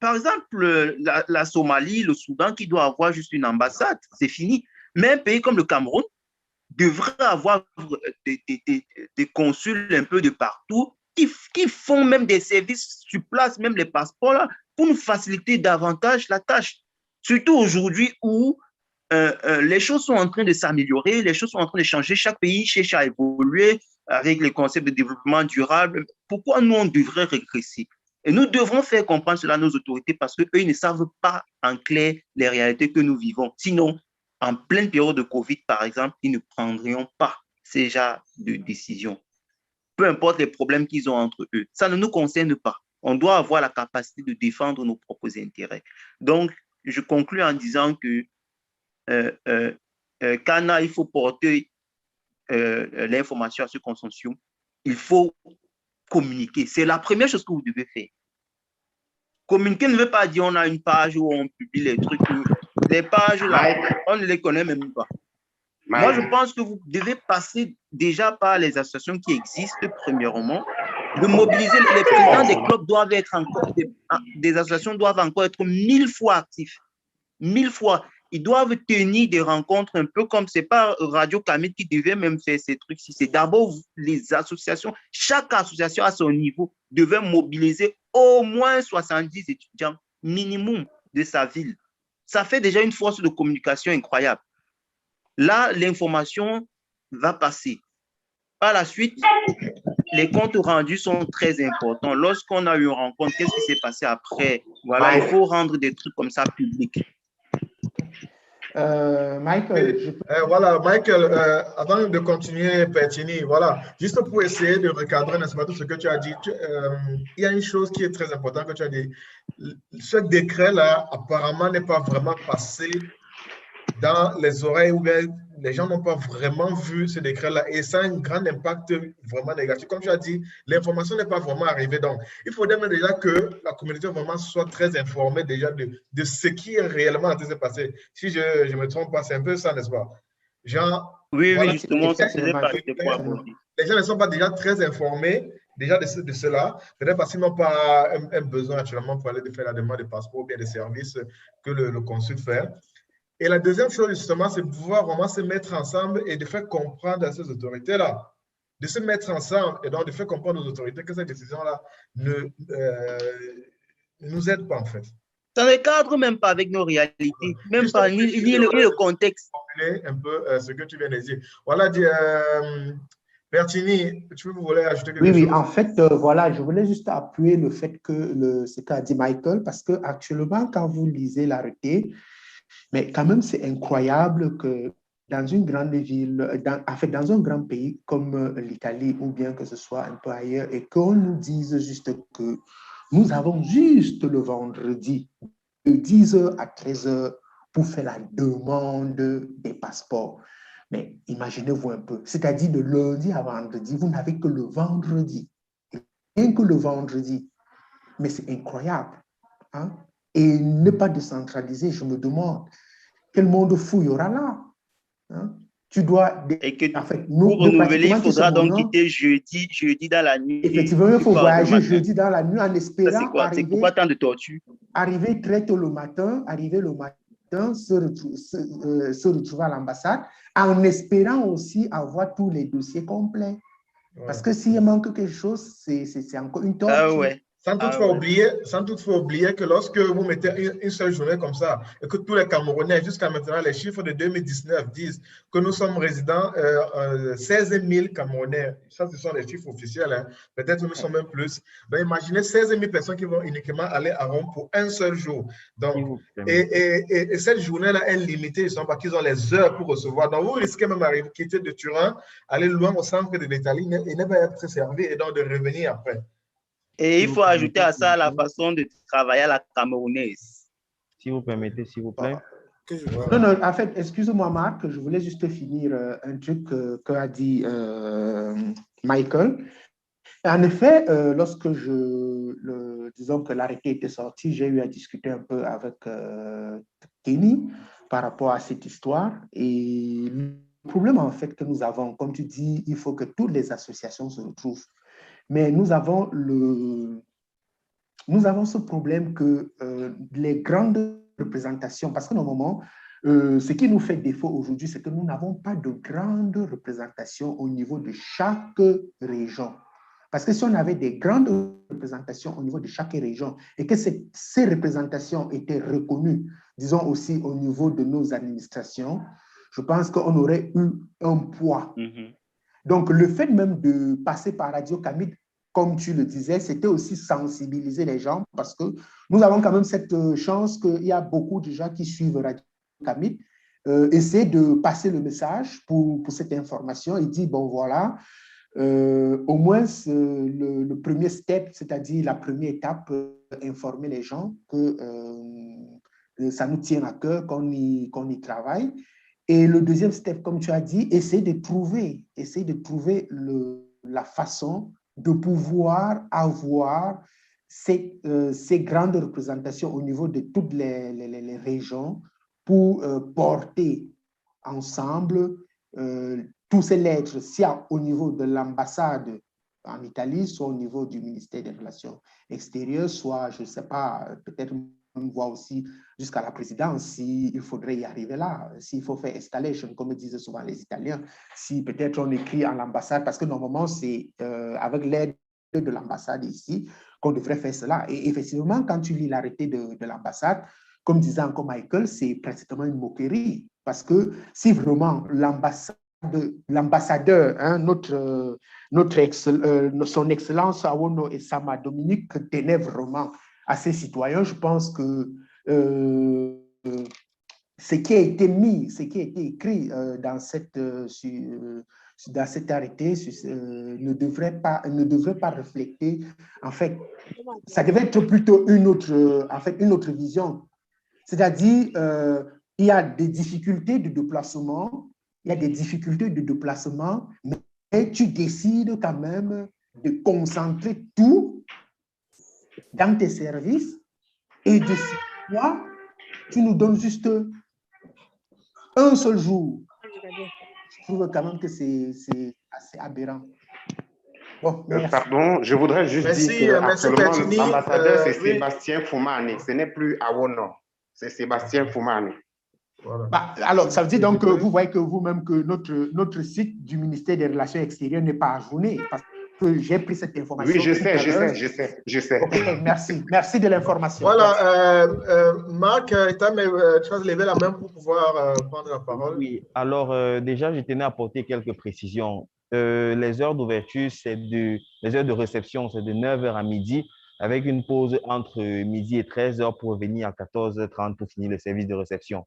par exemple la Somalie, le Soudan qui doit avoir juste une ambassade, c'est fini. Mais un pays comme le Cameroun devrait avoir des consuls un peu de partout qui font même des services sur place, même les passeports là, pour nous faciliter davantage la tâche. Surtout aujourd'hui où les choses sont en train de s'améliorer, les choses sont en train de changer, chaque pays cherche à évoluer avec les concepts de développement durable. Pourquoi nous, on devrait régresser? Et nous devrons faire comprendre cela à nos autorités parce qu'eux, ils ne savent pas en clair les réalités que nous vivons. Sinon, en pleine période de Covid, par exemple, ils ne prendront pas ces genres de décisions. Peu importe les problèmes qu'ils ont entre eux. Ça ne nous concerne pas. On doit avoir la capacité de défendre nos propres intérêts. Donc, je conclue en disant que quand il faut porter l'information à ce consortium, il faut communiquer. C'est la première chose que vous devez faire. Communiquer ne veut pas dire on a une page où on publie les trucs. Les pages, là, on ne les connaît même pas. Moi, je pense que vous devez passer déjà par les associations qui existent, premièrement, de mobiliser. Les présidents des clubs doivent être encore, des associations doivent encore être 1000 fois actifs. 1000 fois. Ils doivent tenir des rencontres un peu comme c'est pas Radio Camille qui devait même faire ces trucs-ci. C'est d'abord les associations. Chaque association à son niveau devait mobiliser au moins 70 étudiants minimum de sa ville. Ça fait déjà une force de communication incroyable. Là, l'information va passer. Par la suite, les comptes rendus sont très importants. Lorsqu'on a eu une rencontre, qu'est-ce qui s'est passé après? Voilà, il faut rendre des trucs comme ça publics. Michael, voilà, Michael, avant de continuer, Pertini, voilà, juste pour essayer de recadrer, n'est-ce pas, tout ce que tu as dit, il y a une chose qui est très importante que tu as dit. Ce décret-là, apparemment, n'est pas vraiment passé dans les oreilles où les gens n'ont pas vraiment vu ce décret-là et ça a un grand impact vraiment négatif. Comme tu as dit, l'information n'est pas vraiment arrivée. Donc, il faudrait même déjà que la communauté vraiment soit très informée déjà de ce qui est réellement en train de se passer. Si je ne me trompe pas, c'est un peu ça, n'est-ce pas? Genre, Oui, voilà, justement, ça faisait partie des points abordés. Les gens ne sont pas déjà très informés déjà de cela, peut-être parce qu'ils n'ont pas un besoin actuellement pour aller faire la demande de passeport ou bien des services que le consul fait. Et la deuxième chose, justement, c'est de pouvoir vraiment se mettre ensemble et de faire comprendre à ces autorités-là, de se mettre ensemble et donc de faire comprendre aux autorités que cette décision-là ne nous aide pas, en fait. Ça ne cadre même pas avec nos réalités, même juste pas ni le contexte. Un peu ce que tu viens de dire. Voilà, Bertini, tu voulais ajouter quelque chose? Oui, en fait, voilà, je voulais juste appuyer le fait que ce qu'a dit Michael, parce que actuellement, quand vous lisez l'arrêté, mais quand même, c'est incroyable que dans une grande ville, dans un grand pays comme l'Italie ou bien que ce soit un peu ailleurs, et qu'on nous dise juste que nous avons juste le vendredi de 10h à 13h pour faire la demande des passeports. Mais imaginez-vous un peu, c'est-à-dire de lundi à vendredi, vous n'avez que le vendredi, rien que le vendredi. Mais c'est incroyable. Hein? Et ne pas décentraliser, je me demande, quel monde fou il y aura là? Hein? Tu dois... Et que en fait, pour renouveler, il faudra donc quitter jeudi dans la nuit. Effectivement, il faut voyager jeudi dans la nuit en espérant c'est quoi tant de tortue? Arriver très tôt le matin, se retrouver à l'ambassade, en espérant aussi avoir tous les dossiers complets. Ouais. Parce que s'il manque quelque chose, c'est encore une torture. Ah ouais. Sans toutefois oublier que lorsque vous mettez une seule journée comme ça et que tous les Camerounais, jusqu'à maintenant, les chiffres de 2019 disent que nous sommes résidents 16 000 Camerounais. Ça, ce sont les chiffres officiels. Hein. Peut-être nous sommes même plus. Donc, imaginez 16 000 personnes qui vont uniquement aller à Rome pour un seul jour. Donc, et cette journée-là est limitée. Ils ne sont pas qu'ils ont les heures pour recevoir. Donc, vous risquez même de quitter de Turin, aller loin au centre de l'Italie et ne pas être servi et donc de revenir après. Et il faut ajouter à ça la façon de travailler à la camerounaise. Si vous permettez, s'il vous plaît. Non, en fait, excuse-moi, Marc, je voulais juste finir un truc qu'a dit Michael. En effet, lorsque disons que l'arrêté était sorti, j'ai eu à discuter un peu avec Kenny par rapport à cette histoire. Et le problème, en fait, que nous avons, comme tu dis, il faut que toutes les associations se retrouvent. Mais nous avons ce problème que les grandes représentations, parce que normalement, ce qui nous fait défaut aujourd'hui, c'est que nous n'avons pas de grandes représentations au niveau de chaque région. Parce que si on avait des grandes représentations au niveau de chaque région et que ces représentations étaient reconnues, disons aussi au niveau de nos administrations, je pense qu'on aurait eu un poids. Mm-hmm. Donc, le fait même de passer par Radio Camide, comme tu le disais, c'était aussi sensibiliser les gens parce que nous avons quand même cette chance qu'il y a beaucoup de gens qui suivent Radio Camide, essayer de passer le message pour cette information et dire, bon voilà, au moins le premier step, c'est-à-dire la première étape, informer les gens que ça nous tient à cœur, qu'on y travaille. Et le deuxième step, comme tu as dit, essayer de trouver la façon de pouvoir avoir ces grandes représentations au niveau de toutes les régions pour porter ensemble tous ces lettres, soit au niveau de l'ambassade en Italie, soit au niveau du ministère des Relations extérieures, soit, je ne sais pas, peut-être voir aussi jusqu'à la présidence, s'il faudrait y arriver là, s'il faut faire installation, comme disent souvent les Italiens, si peut-être on écrit à l'ambassade, parce que normalement, c'est avec l'aide de l'ambassade ici qu'on devrait faire cela. Et effectivement, quand tu lis l'arrêté de l'ambassade, comme disait encore Michael, c'est pratiquement une moquerie, parce que si vraiment l'ambassadeur, hein, son excellence Awono et Sama Dominique tenait vraiment à ses citoyens, je pense que ce qui a été écrit dans cet arrêté ne devrait pas refléter, en fait, ça devait être plutôt une autre vision. C'est-à-dire, il y a des difficultés de déplacement, mais tu décides quand même de concentrer tout dans tes services et de toi, tu nous donnes juste un seul jour. Je trouve quand même que c'est assez aberrant. Bon, pardon, je voudrais juste dire qu'actuellement, l'ambassadeur, c'est Sébastien Foumane. Ce n'est plus Awono, c'est Sébastien Foumane. Voilà. Bah, alors, ça veut dire donc que vous voyez que vous-même que notre site du ministère des Relations extérieures n'est pas ajourné, parce que j'ai pris cette information. Oui, je sais. Ok, merci de l'information. Voilà, Marc, tu vas lever la main pour pouvoir prendre la parole. Oui, alors déjà, je tenais à apporter quelques précisions. Les heures d'ouverture, les heures de réception, c'est de 9h à midi, avec une pause entre midi et 13h pour venir à 14h30 pour finir le service de réception.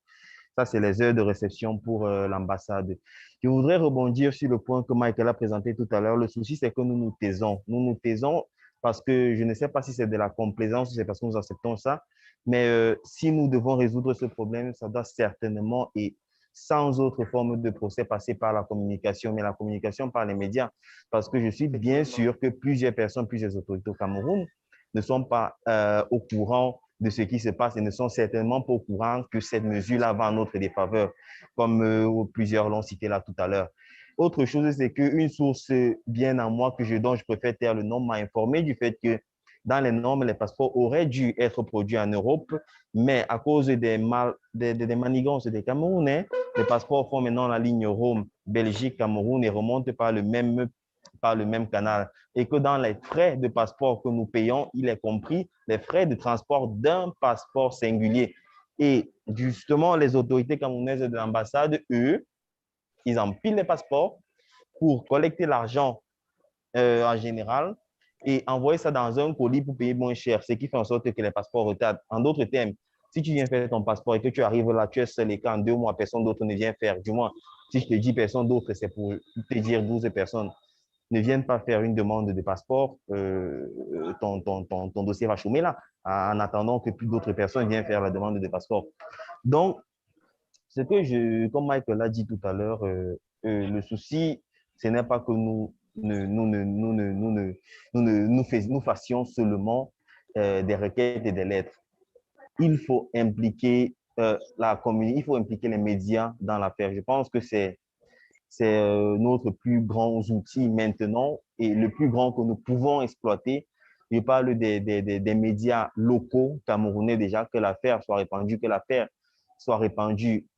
Ça, c'est les heures de réception pour l'ambassade. Je voudrais rebondir sur le point que Michael a présenté tout à l'heure. Le souci, c'est que nous nous taisons. Nous nous taisons parce que je ne sais pas si c'est de la complaisance ou c'est parce que nous acceptons ça. Mais si nous devons résoudre ce problème, ça doit certainement et sans autre forme de procès passer par la communication, mais la communication par les médias. Parce que je suis bien sûr que plusieurs personnes, plusieurs autorités au Cameroun ne sont pas au courant de ce qui se passe et ne sont certainement pas au courant que cette mesure-là va en notre défaveur, comme plusieurs l'ont cité là tout à l'heure. Autre chose, c'est qu'une source bien à moi dont je préfère taire le nom m'a informé du fait que dans les normes, les passeports auraient dû être produits en Europe, mais à cause des manigances des Camerounais, les passeports font maintenant la ligne Rome, Belgique, Cameroun et remontent par le même canal. Et que dans les frais de passeport que nous payons, il est compris les frais de transport d'un passeport singulier. Et justement, les autorités camerounaises de l'ambassade, eux, ils empilent les passeports pour collecter l'argent en général et envoyer ça dans un colis pour payer moins cher, ce qui fait en sorte que les passeports retardent. En d'autres termes, si tu viens faire ton passeport et que tu arrives là, tu es seul et qu'en 2 mois, personne d'autre ne vient faire, du moins, si je te dis personne d'autre, c'est pour te dire 12 personnes ne viennent pas faire une demande de passeport, ton dossier va chômer là, en attendant que plus d'autres personnes viennent faire la demande de passeport. Donc, comme Michael l'a dit tout à l'heure, le souci, ce n'est pas que nous fassions seulement des requêtes et des lettres. Il faut impliquer la communauté, il faut impliquer les médias dans l'affaire. Je pense que c'est notre plus grand outil maintenant et le plus grand que nous pouvons exploiter. Je parle des médias locaux camerounais déjà, que l'affaire soit répandue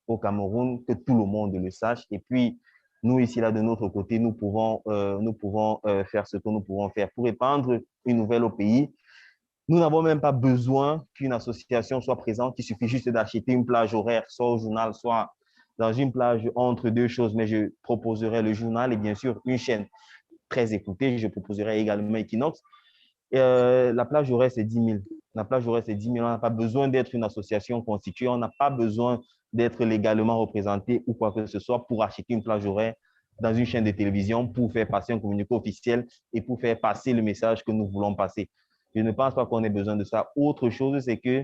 au Cameroun, que tout le monde le sache. Et puis, nous, ici, là, de notre côté, nous pouvons faire ce que nous pouvons faire pour répandre une nouvelle au pays. Nous n'avons même pas besoin qu'une association soit présente. Il suffit juste d'acheter une plage horaire, soit au journal, soit dans une plage entre deux choses. Mais je proposerai le journal et bien sûr une chaîne très écoutée. Je proposerai également Equinox. La plage horaire, c'est 10 000. La plage horaire, c'est 10 000. On n'a pas besoin d'être une association constituée. On n'a pas besoin d'être légalement représenté ou quoi que ce soit pour acheter une plage horaire dans une chaîne de télévision pour faire passer un communiqué officiel et pour faire passer le message que nous voulons passer. Je ne pense pas qu'on ait besoin de ça. Autre chose, c'est que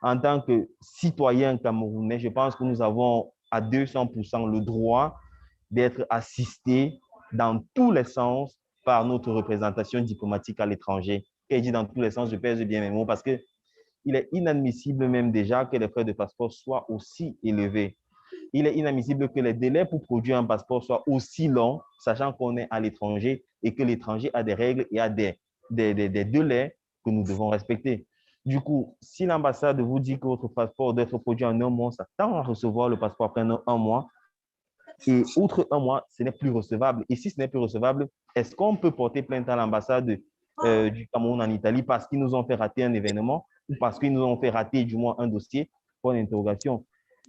en tant que citoyen camerounais, je pense que nous avons à 200% le droit d'être assistés dans tous les sens par notre représentation diplomatique à l'étranger. Et je dis dans tous les sens, je pèse bien mes mots parce qu'il est inadmissible même déjà que les frais de passeport soient aussi élevés. Il est inadmissible que les délais pour produire un passeport soient aussi longs, sachant qu'on est à l'étranger et que l'étranger a des règles et a des délais que nous devons respecter. Du coup, si l'ambassade vous dit que votre passeport doit être produit en 1 mois, ça tend à recevoir le passeport après 1 mois. Et outre 1 mois, ce n'est plus recevable. Et si ce n'est plus recevable, est-ce qu'on peut porter plainte à l'ambassade du Cameroun en Italie parce qu'ils nous ont fait rater un événement ou parce qu'ils nous ont fait rater du moins un dossier? Point d'interrogation.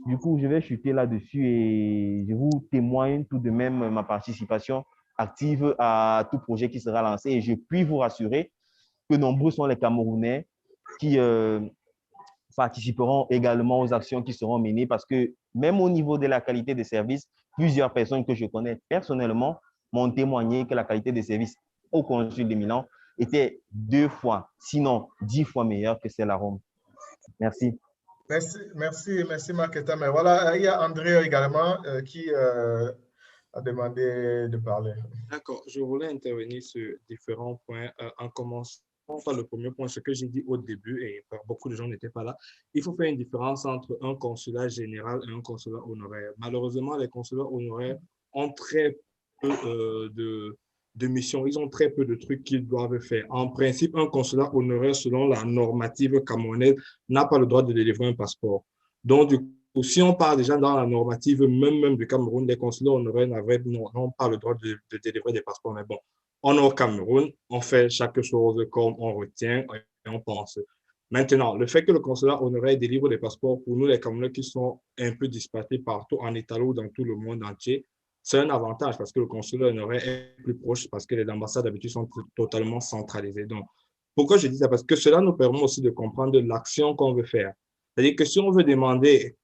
Du coup, je vais chuter là-dessus et je vous témoigne tout de même ma participation active à tout projet qui sera lancé. Et je puis vous rassurer que nombreux sont les Camerounais qui participeront également aux actions qui seront menées parce que même au niveau de la qualité des services, plusieurs personnes que je connais personnellement m'ont témoigné que la qualité des services au consul de Milan était 2 fois, sinon 10 fois meilleure que celle à Rome. Merci. Merci Marketa. Mais voilà, il y a André également qui a demandé de parler. D'accord, je voulais intervenir sur différents points en commençant par le premier point, ce que j'ai dit au début, et beaucoup de gens n'étaient pas là. Il faut faire une différence entre un consulat général et un consulat honoraire. Malheureusement, les consulats honoraires ont très peu de missions, ils ont très peu de trucs qu'ils doivent faire. En principe, un consulat honoraire, selon la normative camerounaise, n'a pas le droit de délivrer un passeport. Donc, du coup, si on part déjà dans la normative même du Cameroun, les consulats honoraires n'ont pas le droit de délivrer des passeports. Mais bon, on est au Cameroun, on fait chaque chose comme on retient et on pense. Maintenant, le fait que le consulat honoraire délivre des passeports pour nous, les Camerounais qui sont un peu dispersés partout en Italie ou dans tout le monde entier, c'est un avantage parce que le consulat honoraire est plus proche parce que les ambassades d'habitude sont totalement centralisées. Donc, pourquoi je dis ça? Parce que cela nous permet aussi de comprendre l'action qu'on veut faire. C'est-à-dire que si on veut demander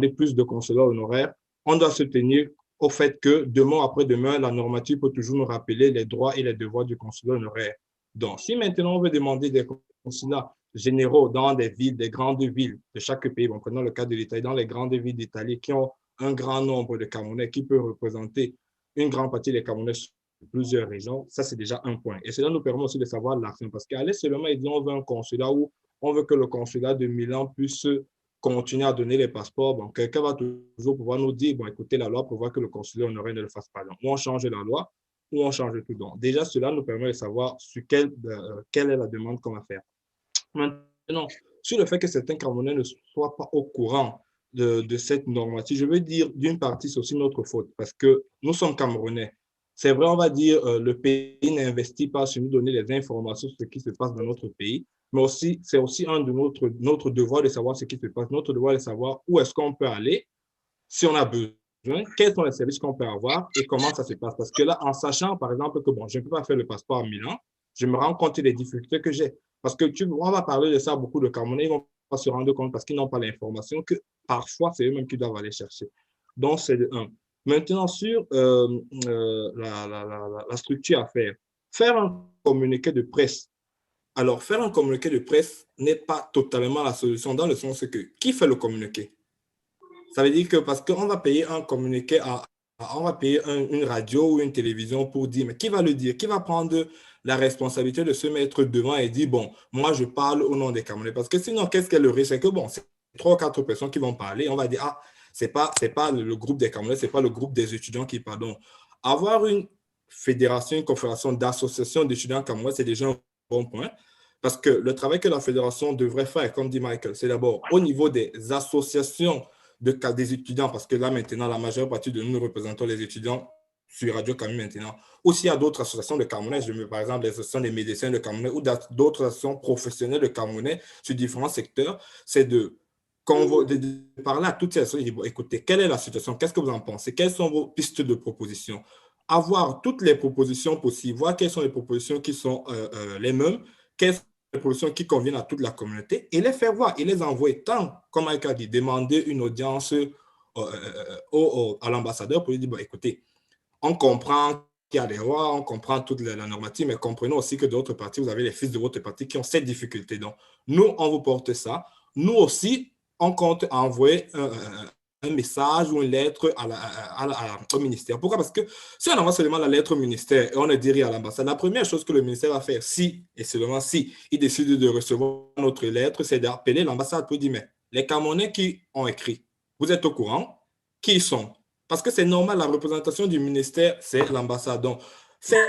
plus de consulats honoraires, on doit se tenir au fait que demain après-demain, la normative peut toujours nous rappeler les droits et les devoirs du consulat honoraire. Donc, si maintenant on veut demander des consulats généraux dans des villes, des grandes villes de chaque pays, bon, prenons le cas de l'Italie, dans les grandes villes d'Italie qui ont un grand nombre de Camerounais qui peut représenter une grande partie des Camerounais sur plusieurs régions, ça c'est déjà un point. Et cela nous permet aussi de savoir l'action parce qu'aller seulement et dire on veut un consulat où on veut que le consulat de Milan puisse continuer à donner les passeports. Bon, quelqu'un va toujours pouvoir nous dire, bon, écoutez, la loi prévoit que le consulat honoraire ne le fasse pas. Donc, ou on change la loi, ou on change tout. Donc, déjà, cela nous permet de savoir sur quelle est la demande qu'on va faire. Maintenant, sur le fait que certains Camerounais ne soient pas au courant de cette normative, je veux dire, d'une partie, c'est aussi notre faute, parce que nous sommes Camerounais. C'est vrai, on va dire, le pays n'investit pas sur nous donner les informations sur ce qui se passe dans notre pays, mais aussi, c'est aussi un de notre devoir de savoir ce qui se passe, notre devoir de savoir où est-ce qu'on peut aller, si on a besoin, quels sont les services qu'on peut avoir et comment ça se passe. Parce que là, en sachant, par exemple, que bon, je ne peux pas faire le passeport à Milan, je me rends compte des difficultés que j'ai. Parce que on va parler de ça à beaucoup de Camerounais, ils ne vont pas se rendre compte parce qu'ils n'ont pas l'information que parfois, c'est eux-mêmes qui doivent aller chercher. Donc, c'est de un. Maintenant, sur la structure à faire, faire un communiqué de presse. Alors, faire un communiqué de presse n'est pas totalement la solution dans le sens que qui fait le communiqué? Ça veut dire que parce qu'on va payer un communiqué, on va payer une radio ou une télévision pour dire, mais qui va le dire? Qui va prendre la responsabilité de se mettre devant et dire, bon, moi je parle au nom des Camerounais? Parce que sinon, qu'est-ce qu'elle le risque? C'est que bon, c'est 3 ou 4 personnes qui vont parler, on va dire, ah, c'est pas le groupe des Camerounais, c'est pas le groupe des étudiants qui parlent. Donc, avoir une fédération, une confédération d'associations d'étudiants camerounais, c'est déjà un bon point. Parce que le travail que la fédération devrait faire, comme dit Michael, c'est d'abord au niveau des associations des étudiants, parce que là, maintenant, la majeure partie de nous représentons les étudiants sur Radio Camus maintenant. Aussi, il y a d'autres associations de Camerounais, par exemple, les associations des médecins de Camerounais ou d'autres associations professionnelles de Camerounais sur différents secteurs. C'est de parler à toutes ces associations et dire, bon, écoutez, quelle est la situation? Qu'est-ce que vous en pensez? Quelles sont vos pistes de propositions? Avoir toutes les propositions possibles, voir quelles sont les propositions qui sont les mêmes, quelles sont les propositions qui conviennent à toute la communauté et les faire voir et les envoyer tant, comme Mike a dit, demander une audience à l'ambassadeur pour lui dire, bon, écoutez, on comprend qu'il y a des lois, on comprend toute la normative, mais comprenons aussi que d'autres partis, vous avez les fils de votre parti qui ont cette difficulté. Donc, nous, on vous porte ça. Nous aussi, on compte envoyer un message ou une lettre au ministère. Pourquoi? Parce que si on envoie seulement la lettre au ministère et on ne dit rien à l'ambassade, la première chose que le ministère va faire, si, et seulement si, il décide de recevoir notre lettre, c'est d'appeler l'ambassade pour dire, mais les Camerounais qui ont écrit, vous êtes au courant? Qui sont? Parce que c'est normal, la représentation du ministère, c'est l'ambassade. Donc, faire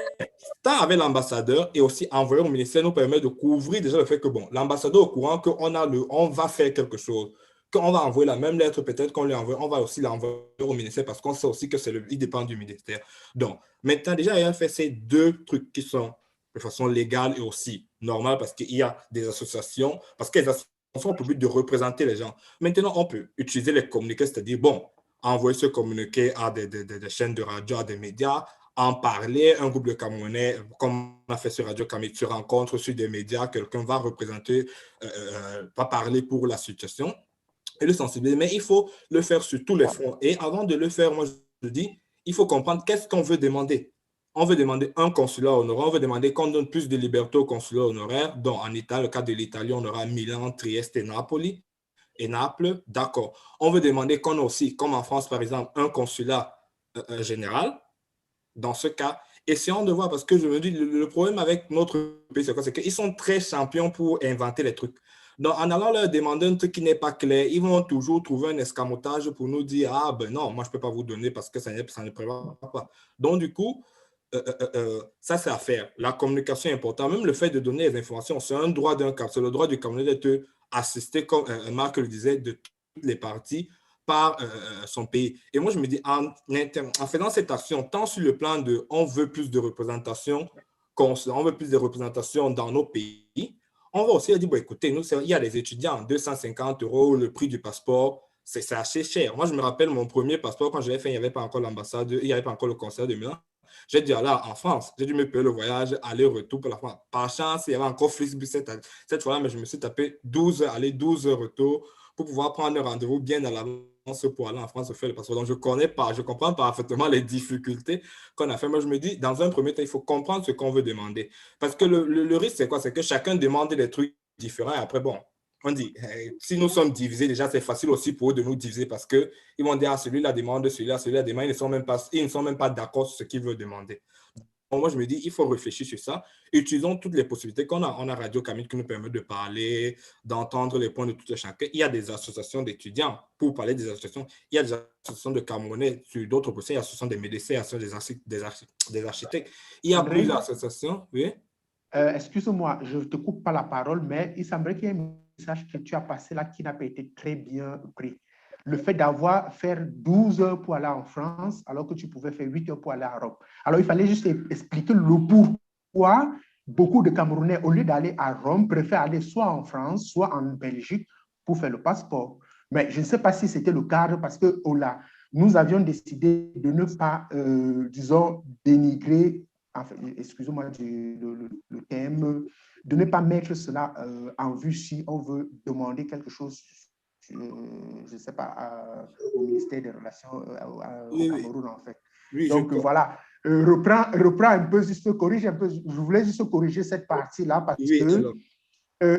ça avec l'ambassadeur et aussi envoyer au ministère nous permet de couvrir déjà le fait que, bon, l'ambassadeur est au courant qu'on va faire quelque chose, qu'on va envoyer la même lettre, peut-être qu'on lui envoie, on va aussi l'envoyer au ministère parce qu'on sait aussi que il dépend du ministère. Donc, maintenant, déjà, il a fait ces deux trucs qui sont de façon légale et aussi normale parce qu'il y a des associations, parce que les associations ont pour but de représenter les gens. Maintenant, on peut utiliser les communiqués, c'est-à-dire, bon, envoyer ce communiqué à des chaînes de radio, à des médias, en parler, un groupe de Camerounais, comme on a fait sur Radio Camus, se rencontre sur des médias, quelqu'un va représenter, va parler pour la situation et le sensibiliser, mais il faut le faire sur tous les fronts. Et avant de le faire, moi je dis, il faut comprendre qu'est-ce qu'on veut demander. on veut demander un consulat honoraire, on veut demander qu'on donne plus de liberté au consulat honoraire. Donc, en Italie, le cas de l'Italie, on aura Milan, Trieste et Napoli. Et Naples, d'accord. On veut demander qu'on ait aussi, comme en France, par exemple, un consulat général. Dans ce cas, essayons de voir, parce que je me dis, le problème avec notre pays, c'est quoi? C'est qu'ils sont très champions pour inventer les trucs. Donc, en allant leur demander un truc qui n'est pas clair, ils vont toujours trouver un escamotage pour nous dire, ah ben non, moi je ne peux pas vous donner parce que ça ne prévoit pas. Donc, du coup, ça c'est à faire. La communication est importante. Même le fait de donner les informations, c'est un droit d'un cap. C'est le droit du Camerounais d'être assisté, comme Marc le disait, de toutes les parties par son pays. Et moi, je me dis, en faisant cette action, tant sur le plan de on veut plus de représentation, on veut plus de représentation dans nos pays, on va aussi dire, bon, écoutez, nous, il y a des étudiants, 250 €, le prix du passeport, c'est assez cher. Moi, je me rappelle mon premier passeport, quand je l'ai fait, il n'y avait pas encore l'ambassade, il n'y avait pas encore le consulat de Milan. J'ai dit, là, en France, j'ai dû me payer le voyage, aller-retour pour la France. Par chance, il y avait encore Flixbus cette fois-là, mais je me suis tapé 12 heures aller, 12 heures retour pour pouvoir prendre un rendez-vous bien à l'avance pour aller en France faire le passeport. Donc, je comprends parfaitement les difficultés qu'on a fait. Moi, je me dis, dans un premier temps, il faut comprendre ce qu'on veut demander. Parce que le risque, c'est quoi? C'est que chacun demande des trucs différents. Et après, bon, on dit, si nous sommes divisés, déjà, c'est facile aussi pour eux de nous diviser parce qu'ils vont dire, ah, celui-là demande, celui-là demande. Ils ne sont même pas d'accord sur ce qu'ils veulent demander. Donc, moi, je me dis, il faut réfléchir sur ça. Utilisons toutes les possibilités qu'on a. On a Radio Camille qui nous permet de parler, d'entendre les points de tout chacun. Il y a des associations d'étudiants. Pour parler des associations, il y a des associations de Camerounais sur d'autres possibilités. Il y a l'association des médecins, des architectes. Il y a André, plusieurs associations. Oui. Excuse-moi, je ne te coupe pas la parole, mais il semblerait qu'il y ait un message que tu as passé là qui n'a pas été très bien pris. Le fait d'avoir fait 12 heures pour aller en France, alors que tu pouvais faire 8 heures pour aller à Rome. Alors, il fallait juste expliquer le pourquoi beaucoup de Camerounais, au lieu d'aller à Rome, préfèrent aller soit en France, soit en Belgique pour faire le passeport. Mais je ne sais pas si c'était le cadre parce que nous avions décidé de ne pas, disons, dénigrer, enfin, excusez-moi le thème, de ne pas mettre cela en vue si on veut demander quelque chose, je ne sais pas, au ministère des Relations au Cameroun, en fait. Oui, donc voilà, reprends un peu, juste corrige un peu. Je voulais juste corriger cette partie-là parce que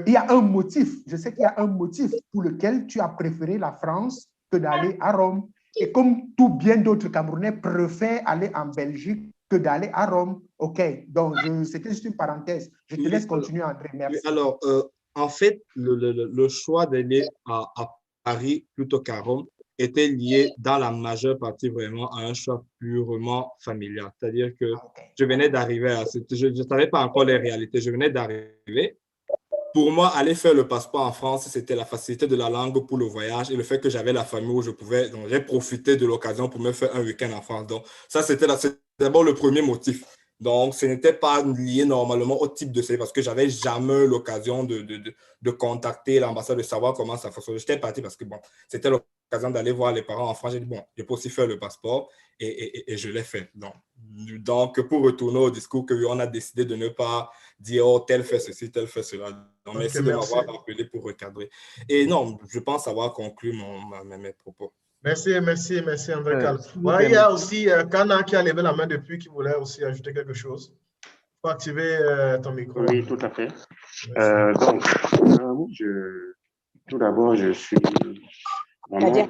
il y a un motif, je sais qu'il y a un motif pour lequel tu as préféré la France que d'aller à Rome. Et comme tout bien d'autres Camerounais préfèrent aller en Belgique que d'aller à Rome. OK, donc c'était juste une parenthèse. Je te laisse continuer, André. Merci. Alors, en fait, le choix d'aller à Paris plutôt qu'à Rome était lié dans la majeure partie vraiment à un choix purement familial. C'est-à-dire que je venais d'arriver je ne savais pas encore les réalités, je venais d'arriver. Pour moi, aller faire le passeport en France, c'était la facilité de la langue pour le voyage et le fait que j'avais la famille où je pouvais, donc j'ai profité de l'occasion pour me faire un week-end en France. Donc, ça, c'était d'abord le premier motif. Donc, ce n'était pas lié normalement au type de séjour parce que je n'avais jamais l'occasion de contacter l'ambassade, de savoir comment ça fonctionne. J'étais parti parce que, bon, c'était l'occasion d'aller voir les parents en France. J'ai dit, bon, je peux aussi faire le passeport et je l'ai fait. Donc, pour retourner au discours qu'on a décidé de ne pas dire, oh, tel fait ceci, tel fait cela. Donc, merci de m'avoir rappelé pour recadrer. Et non, je pense avoir conclu mes propos. Merci, André Cal. Il y a aussi Kana qui a levé la main depuis, qui voulait aussi ajouter quelque chose. Il faut activer ton micro. Oui, tout à fait. Donc, tout d'abord, je suis vraiment...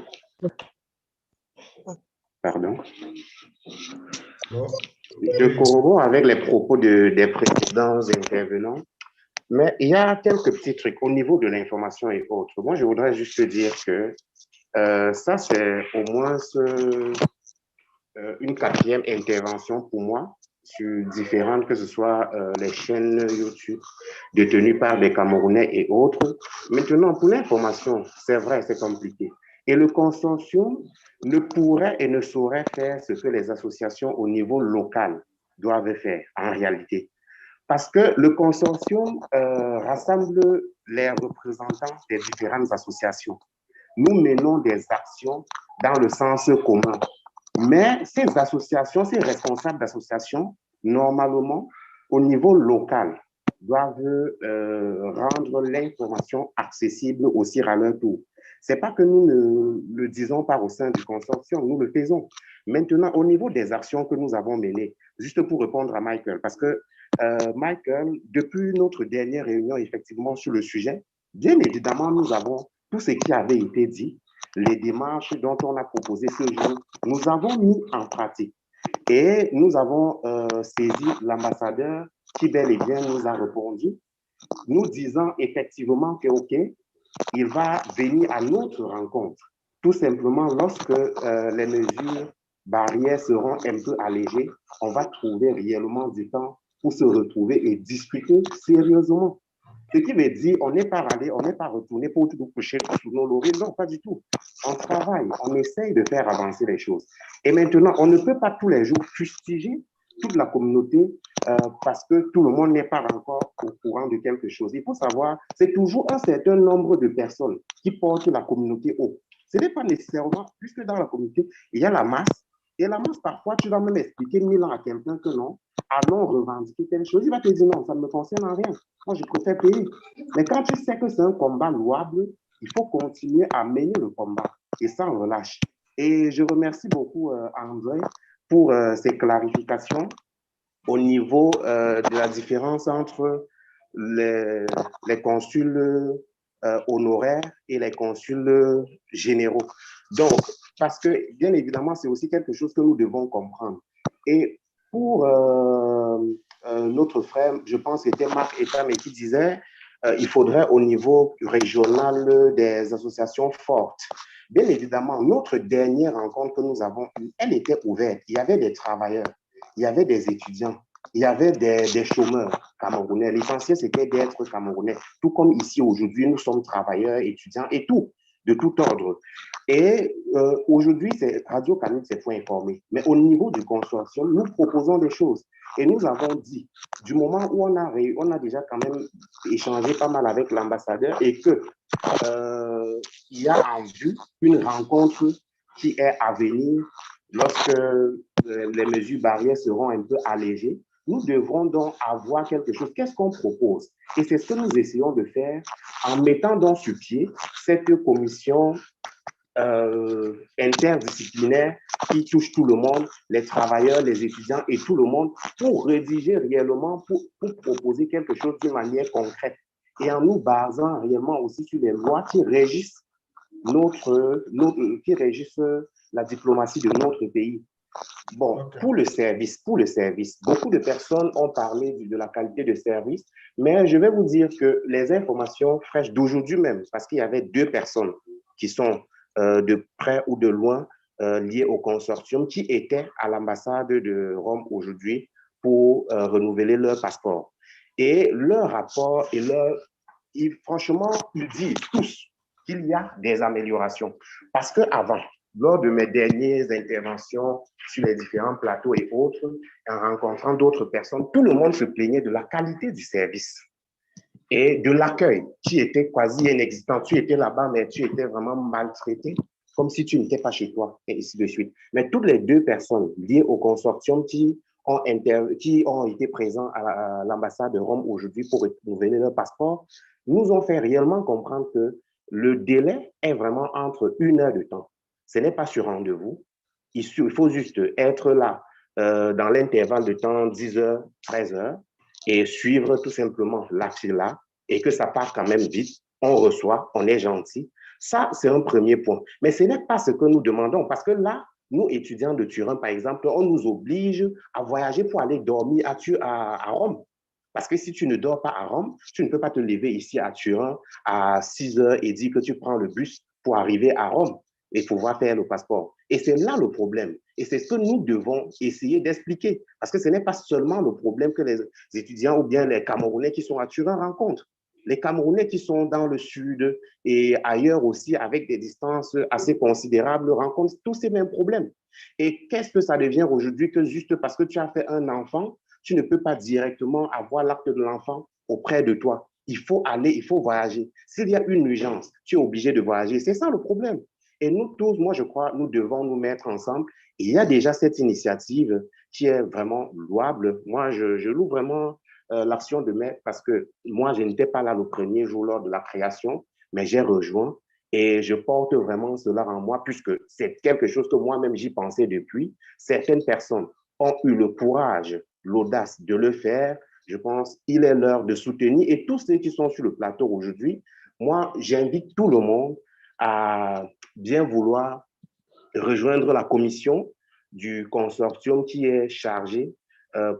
Pardon. Bon. Je corrobore avec les propos des précédents intervenants, mais il y a quelques petits trucs au niveau de l'information et autres. Moi, je voudrais juste dire que ça, c'est au moins une 4e intervention pour moi sur différentes, que ce soit les chaînes YouTube détenues par des Camerounais et autres. Maintenant, pour l'information, c'est vrai, c'est compliqué. Et le consortium ne pourrait et ne saurait faire ce que les associations au niveau local doivent faire en réalité. Parce que le consortium rassemble les représentants des différentes associations. Nous menons des actions dans le sens commun. Mais ces associations, ces responsables d'associations, normalement, au niveau local, doivent rendre l'information accessible aussi à leur tour. C'est pas que nous ne le disons pas au sein du consortium, nous le faisons. Maintenant, au niveau des actions que nous avons menées, juste pour répondre à Michael, parce que Michael, depuis notre dernière réunion, effectivement, sur le sujet, bien évidemment, nous avons tout ce qui avait été dit, les démarches dont on a proposé ce jour, nous avons mis en pratique. Et nous avons saisi l'ambassadeur qui bel et bien nous a répondu, nous disant effectivement que, OK, il va venir à notre rencontre, tout simplement lorsque les mesures barrières seront un peu allégées, on va trouver réellement du temps pour se retrouver et discuter sérieusement. Ce qui veut dire, on n'est pas allé, on n'est pas retourné pour tout coucher sous nos lauriers. Non, pas du tout. On travaille, on essaye de faire avancer les choses. Et maintenant, on ne peut pas tous les jours fustiger toute la communauté parce que tout le monde n'est pas encore au courant de quelque chose. Il faut savoir, c'est toujours un certain nombre de personnes qui portent la communauté haut. Ce n'est pas nécessairement, puisque dans la communauté, il y a la masse. Et la masse, parfois, tu vas même expliquer 1000 ans à quelqu'un que non, allons revendiquer telle chose. Il va te dire non, ça ne me concerne en rien. Moi, je préfère payer. Mais quand tu sais que c'est un combat louable, il faut continuer à mener le combat et sans relâche. Et je remercie beaucoup André pour ces clarifications au niveau de la différence entre les consuls honoraires et les consuls généraux. Donc, parce que, bien évidemment, c'est aussi quelque chose que nous devons comprendre. Et pour notre frère, je pense que c'était Marc Etam qui disait il faudrait au niveau régional des associations fortes. Bien évidemment, notre dernière rencontre que nous avons eue, elle était ouverte. Il y avait des travailleurs, il y avait des étudiants, il y avait des chômeurs camerounais. L'essentiel, c'était d'être camerounais. Tout comme ici, aujourd'hui, nous sommes travailleurs, étudiants et tout, de tout ordre. Et aujourd'hui, Radio Canut s'est fait informer. Mais au niveau du consortium, nous proposons des choses. Et nous avons dit, du moment où on a déjà quand même échangé pas mal avec l'ambassadeur et que il y a en vue une rencontre qui est à venir lorsque les mesures barrières seront un peu allégées, nous devrons donc avoir quelque chose. Qu'est-ce qu'on propose? Et c'est ce que nous essayons de faire en mettant donc sur pied cette commission interdisciplinaire qui touche tout le monde, les travailleurs, les étudiants et tout le monde, pour rédiger réellement, pour proposer quelque chose d'une manière concrète et en nous basant réellement aussi sur les lois qui régissent qui régissent la diplomatie de notre pays. Bon, okay. Pour le service, beaucoup de personnes ont parlé de la qualité de service, mais je vais vous dire que les informations fraîches d'aujourd'hui même, parce qu'il y avait 2 personnes qui sont de près ou de loin liées au consortium, qui étaient à l'ambassade de Rome aujourd'hui pour renouveler leur passeport. Et leur rapport, franchement, ils disent tous qu'il y a des améliorations. Parce qu'avant, lors de mes dernières interventions sur les différents plateaux et autres, en rencontrant d'autres personnes, tout le monde se plaignait de la qualité du service et de l'accueil qui était quasi inexistant. Tu étais là-bas, mais tu étais vraiment maltraité, comme si tu n'étais pas chez toi, et ainsi de suite. Mais toutes les 2 personnes liées au consortium qui ont été présents à l'ambassade de Rome aujourd'hui pour renouveler leur passeport, nous ont fait réellement comprendre que le délai est vraiment entre 1 heure de temps. Ce n'est pas sur rendez-vous. Il faut juste être là dans l'intervalle de temps 10 heures, 13 heures et suivre tout simplement l'acte là et que ça part quand même vite. On reçoit, on est gentil. Ça, c'est un premier point. Mais ce n'est pas ce que nous demandons parce que là, nous, étudiants de Turin, par exemple, on nous oblige à voyager pour aller dormir à Rome. Parce que si tu ne dors pas à Rome, tu ne peux pas te lever ici à Turin à 6 heures et dire que tu prends le bus pour arriver à Rome et pouvoir faire le passeport. Et c'est là le problème. Et c'est ce que nous devons essayer d'expliquer. Parce que ce n'est pas seulement le problème que les étudiants ou bien les Camerounais qui sont à Turin rencontrent. Les Camerounais qui sont dans le sud et ailleurs aussi avec des distances assez considérables rencontrent tous ces mêmes problèmes. Et qu'est-ce que ça devient aujourd'hui que juste parce que tu as fait un enfant, tu ne peux pas directement avoir l'acte de l'enfant auprès de toi. Il faut aller, il faut voyager. S'il y a une urgence, tu es obligé de voyager. C'est ça le problème. Et nous tous, moi je crois, nous devons nous mettre ensemble. Il y a déjà cette initiative qui est vraiment louable. Moi, je loue vraiment l'action de maître parce que moi, je n'étais pas là le premier jour lors de la création, mais j'ai rejoint. Et je porte vraiment cela en moi, puisque c'est quelque chose que moi-même j'y pensais depuis. Certaines personnes ont eu le courage, l'audace de le faire. Je pense qu'il est l'heure de soutenir. Et tous ceux qui sont sur le plateau aujourd'hui, moi, j'invite tout le monde à bien vouloir rejoindre la commission du consortium qui est chargé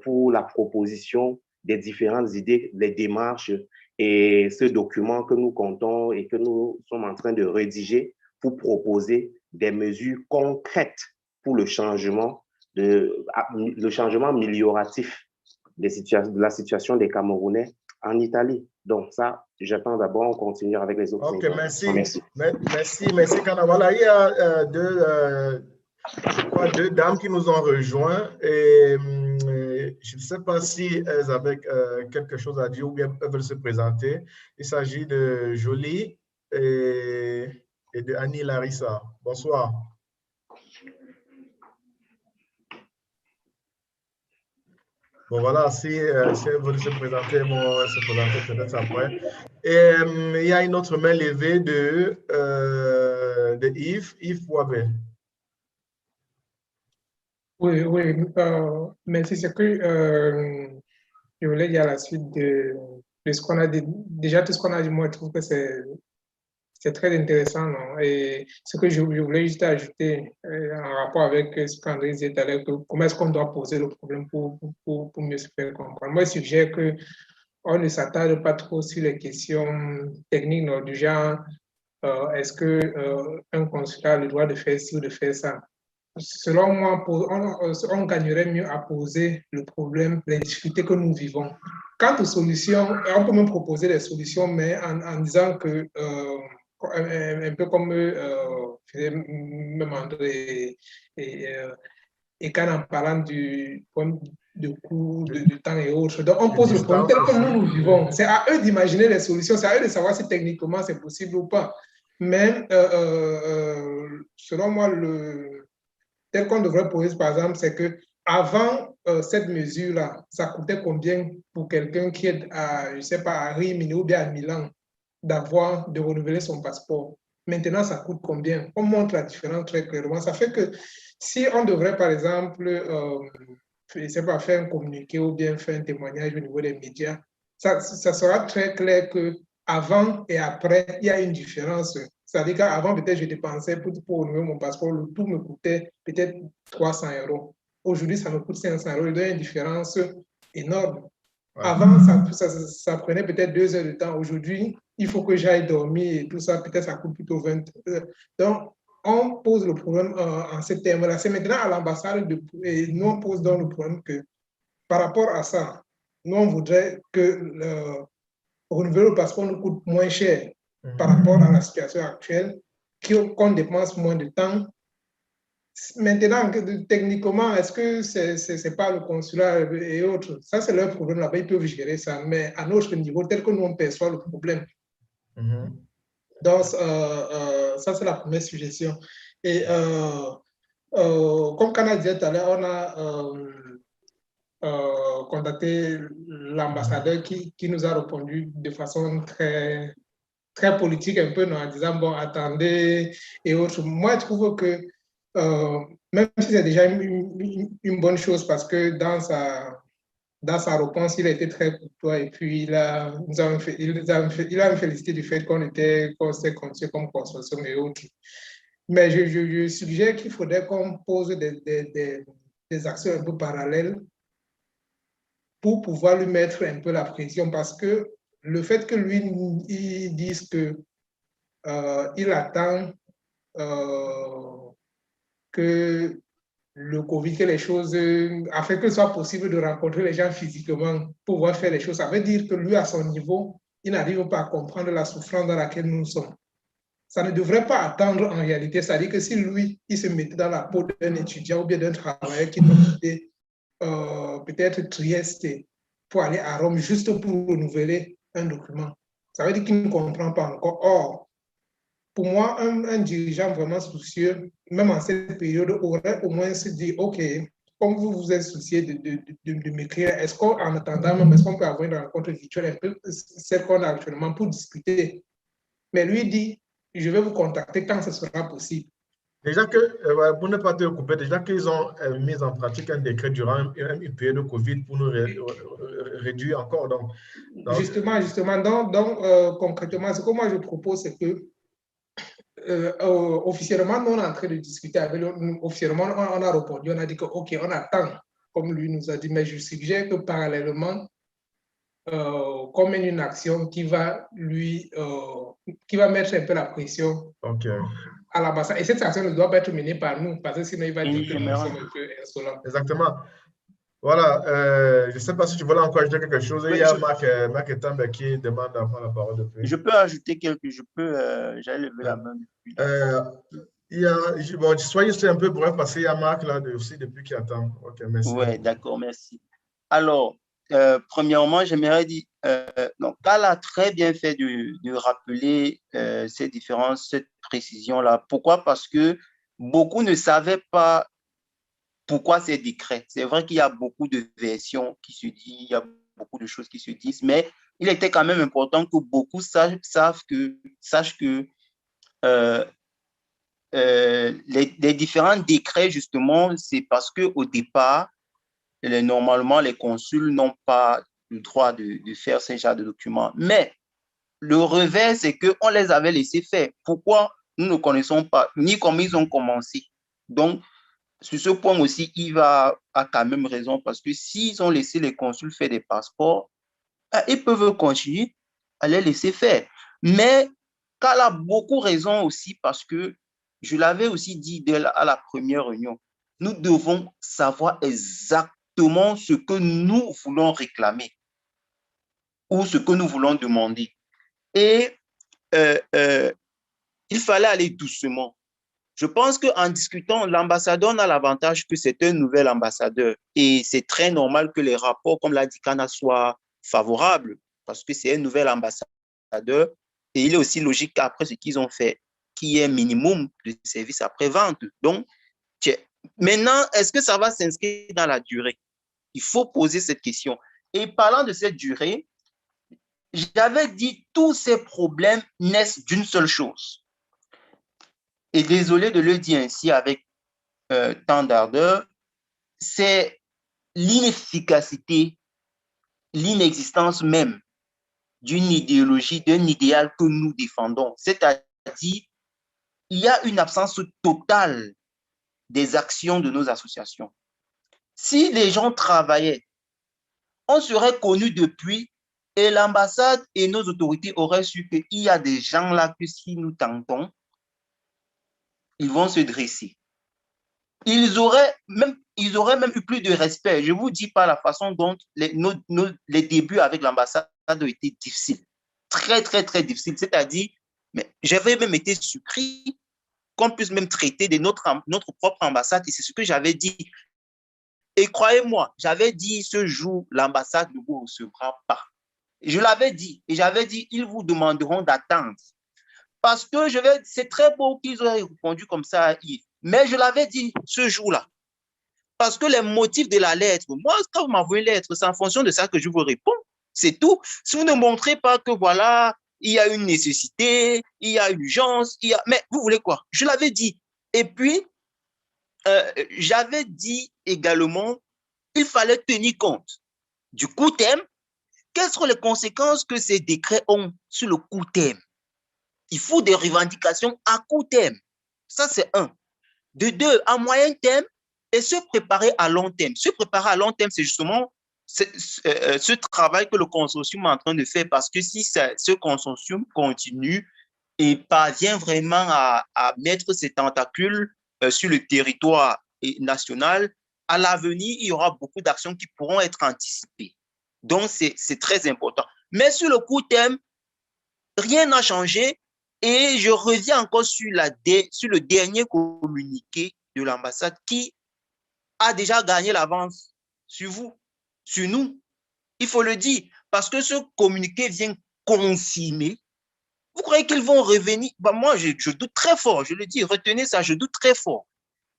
pour la proposition des différentes idées, les démarches et ce document que nous comptons et que nous sommes en train de rédiger pour proposer des mesures concrètes pour le changement amélioratif de la situation des Camerounais en Italie. Donc ça, j'attends d'abord, on continue avec les autres. Ok, merci. Merci, Kana. Voilà, il y a deux dames qui nous ont rejoints et je ne sais pas si elles avaient quelque chose à dire ou bien elles veulent se présenter. Il s'agit de Jolie et de Annie Larissa. Bonsoir. Bon, voilà, si elles veulent se présenter, bon, elles se présenter peut-être après. Et il y a une autre main levée de Yves Wabé. Oui, merci. C'est que je voulais dire à la suite de ce qu'on a dit. Déjà, tout ce qu'on a dit, moi, je trouve que c'est très intéressant. Non? Et ce que je voulais juste ajouter en rapport avec ce qu'André disait tout à l'heure, comment est-ce qu'on doit poser le problème pour mieux se faire comprendre. Moi, je suggère qu'on ne s'attarde pas trop sur les questions techniques, non, du genre, est-ce qu'un consulat a le droit de faire ci ou de faire ça. Selon moi, on gagnerait mieux à poser le problème, les difficultés que nous vivons. Quant aux solutions, on peut même proposer des solutions, mais en disant que, un peu comme même André et quand en parlant du problème de coût, de temps et autres. Donc, on pose le problème tel que nous vivons. C'est à eux d'imaginer les solutions, c'est à eux de savoir si techniquement c'est possible ou pas. Mais selon moi, tel qu'on devrait poser, par exemple, c'est que avant cette mesure-là, ça coûtait combien pour quelqu'un qui est à, je ne sais pas, à Rimini ou bien à Milan, de renouveler son passeport. Maintenant, ça coûte combien? On montre la différence très clairement. Ça fait que si on devrait, par exemple, je ne sais pas, faire un communiqué ou bien faire un témoignage au niveau des médias, ça sera très clair qu'avant et après, il y a une différence. C'est-à-dire qu'avant, peut-être, je dépensais pour renouveler mon passeport, le tout me coûtait peut-être 300 €. Aujourd'hui, ça me coûte 500 €. Il y a une différence énorme. Ouais. Avant, ça prenait peut-être 2 heures de temps. Aujourd'hui, il faut que j'aille dormir et tout ça. Peut-être ça coûte plutôt 20 heures. Donc, on pose le problème en ces termes-là. C'est maintenant à l'ambassade et nous, on pose donc le problème que par rapport à ça, nous, on voudrait que renouveler le passeport nous coûte moins cher par rapport à la situation actuelle, qu'on dépense moins de temps. Maintenant, techniquement, est-ce que c'est pas le consulat et autres? Ça, c'est leur problème là-bas, ils peuvent gérer ça. Mais à notre niveau, tel que nous, on perçoit le problème. Donc, ça, c'est la première suggestion. Et comme Kana disait tout à l'heure, on a contacté l'ambassadeur qui nous a répondu de façon très, très politique, un peu, non, en disant, bon, attendez, et autres. Moi, je trouve que même si c'est déjà une bonne chose, parce que dans sa réponse, il a été très courtois et puis il a me félicité du fait qu'on s'est conçu comme consortium et autres. Mais je suggère qu'il faudrait qu'on pose des actions un peu parallèles pour pouvoir lui mettre un peu la pression, parce que le fait que lui, il dise que il attend que le Covid, que les choses, afin que ce soit possible de rencontrer les gens physiquement pour pouvoir faire les choses, ça veut dire que lui, à son niveau, il n'arrive pas à comprendre la souffrance dans laquelle nous sommes. Ça ne devrait pas attendre en réalité. C'est-à-dire que si lui, il se mettait dans la peau d'un étudiant ou bien d'un travailleur qui doit quitter peut-être Trieste pour aller à Rome juste pour renouveler un document, ça veut dire qu'il ne comprend pas encore. Or, pour moi, un dirigeant vraiment soucieux, même en cette période, aurait au moins se dit, OK, comme vous vous êtes soucié de m'écrire, est-ce qu'en attendant même, est-ce qu'on peut avoir une rencontre virtuelle un peu, celle qu'on a actuellement, pour discuter? Mais lui dit, je vais vous contacter quand ce sera possible. Déjà que, pour ne pas te couper, déjà qu'ils ont mis en pratique un décret durant une période de Covid pour nous réduire encore. Donc, justement. Donc concrètement, ce que moi je propose, c'est que officiellement, nous on est en train de discuter avec lui. Officiellement, on a répondu, on a dit que OK, on attend, comme lui nous a dit, mais je suggère que parallèlement, qu'on mène une action qui va mettre un peu la pression à l'ambassade. Et cette action ne doit pas être menée par nous, parce que sinon il va dire que nous sommes un peu insolents. Exactement. Voilà, je ne sais pas si tu voulais encore ajouter quelque chose. Oui, il y a Marc Etambe qui demande à prendre la parole depuis. Je peux ajouter j'allais lever la main depuis. Bon, soyez juste un peu bref parce qu'il y a Marc là aussi depuis qui attend. Ok, merci. Oui, d'accord, merci. Alors, premièrement, j'aimerais dire, donc, Carl a très bien fait de rappeler ces différences, cette précision-là. Pourquoi? Parce que beaucoup ne savaient pas pourquoi ces décrets. C'est vrai qu'il y a beaucoup de versions qui se disent, il y a beaucoup de choses qui se disent, mais il était quand même important que beaucoup sachent que les différents décrets, justement, c'est parce qu'au départ, normalement, les consuls n'ont pas le droit de faire ce genre de documents. Mais le revers, c'est qu'on les avait laissés faire. Pourquoi nous ne connaissons pas, ni comment ils ont commencé? Donc, sur ce point aussi, Yves a quand même raison, parce que s'ils ont laissé les consuls faire des passeports, ils peuvent continuer à les laisser faire. Mais Carl a beaucoup raison aussi, parce que je l'avais aussi dit à la première réunion, nous devons savoir exactement ce que nous voulons réclamer ou ce que nous voulons demander. Et il fallait aller doucement. Je pense qu'en discutant, l'ambassadeur a l'avantage que c'est un nouvel ambassadeur et c'est très normal que les rapports, comme l'a dit Kana, soient favorables parce que c'est un nouvel ambassadeur et il est aussi logique qu'après ce qu'ils ont fait, qu'il y ait un minimum de services après-vente. Donc, maintenant, est-ce que ça va s'inscrire dans la durée? Il faut poser cette question. Et parlant de cette durée, j'avais dit tous ces problèmes naissent d'une seule chose. Et désolé de le dire ainsi avec tant d'ardeur, c'est l'inefficacité, l'inexistence même d'une idéologie, d'un idéal que nous défendons. C'est-à-dire, il y a une absence totale des actions de nos associations. Si les gens travaillaient, on serait connus depuis et l'ambassade et nos autorités auraient su qu'il y a des gens là que si nous tentons, ils vont se dresser. Ils auraient même eu plus de respect. Je ne vous dis pas la façon dont les débuts avec l'ambassade ont été difficiles. Très, très, très difficiles. C'est-à-dire, j'avais même été surpris qu'on puisse même traiter de notre propre ambassade. Et c'est ce que j'avais dit. Et croyez-moi, j'avais dit ce jour, l'ambassade ne vous recevra pas. Je l'avais dit. Et j'avais dit, ils vous demanderont d'attendre. Parce que c'est très beau qu'ils aient répondu comme ça à Yves. Mais je l'avais dit ce jour-là. Parce que les motifs de la lettre, moi, quand vous m'envoyez une lettre, c'est en fonction de ça que je vous réponds. C'est tout. Si vous ne montrez pas que voilà, il y a une nécessité, il y a urgence, mais vous voulez quoi? Je l'avais dit. Et puis, j'avais dit également, il fallait tenir compte du court terme. Quelles sont les conséquences que ces décrets ont sur le court terme? Il faut des revendications à court terme. Ça, c'est un. De deux, à moyen terme, et se préparer à long terme. Se préparer à long terme, c'est justement ce travail que le consortium est en train de faire, parce que si ce consortium continue et parvient vraiment à mettre ses tentacules sur le territoire national, à l'avenir, il y aura beaucoup d'actions qui pourront être anticipées. Donc, c'est très important. Mais sur le court terme, rien n'a changé. Et je reviens encore sur le dernier communiqué de l'ambassade qui a déjà gagné l'avance sur vous, sur nous. Il faut le dire, parce que ce communiqué vient confirmer. Vous croyez qu'ils vont revenir? Moi, je doute très fort, je le dis, retenez ça, je doute très fort.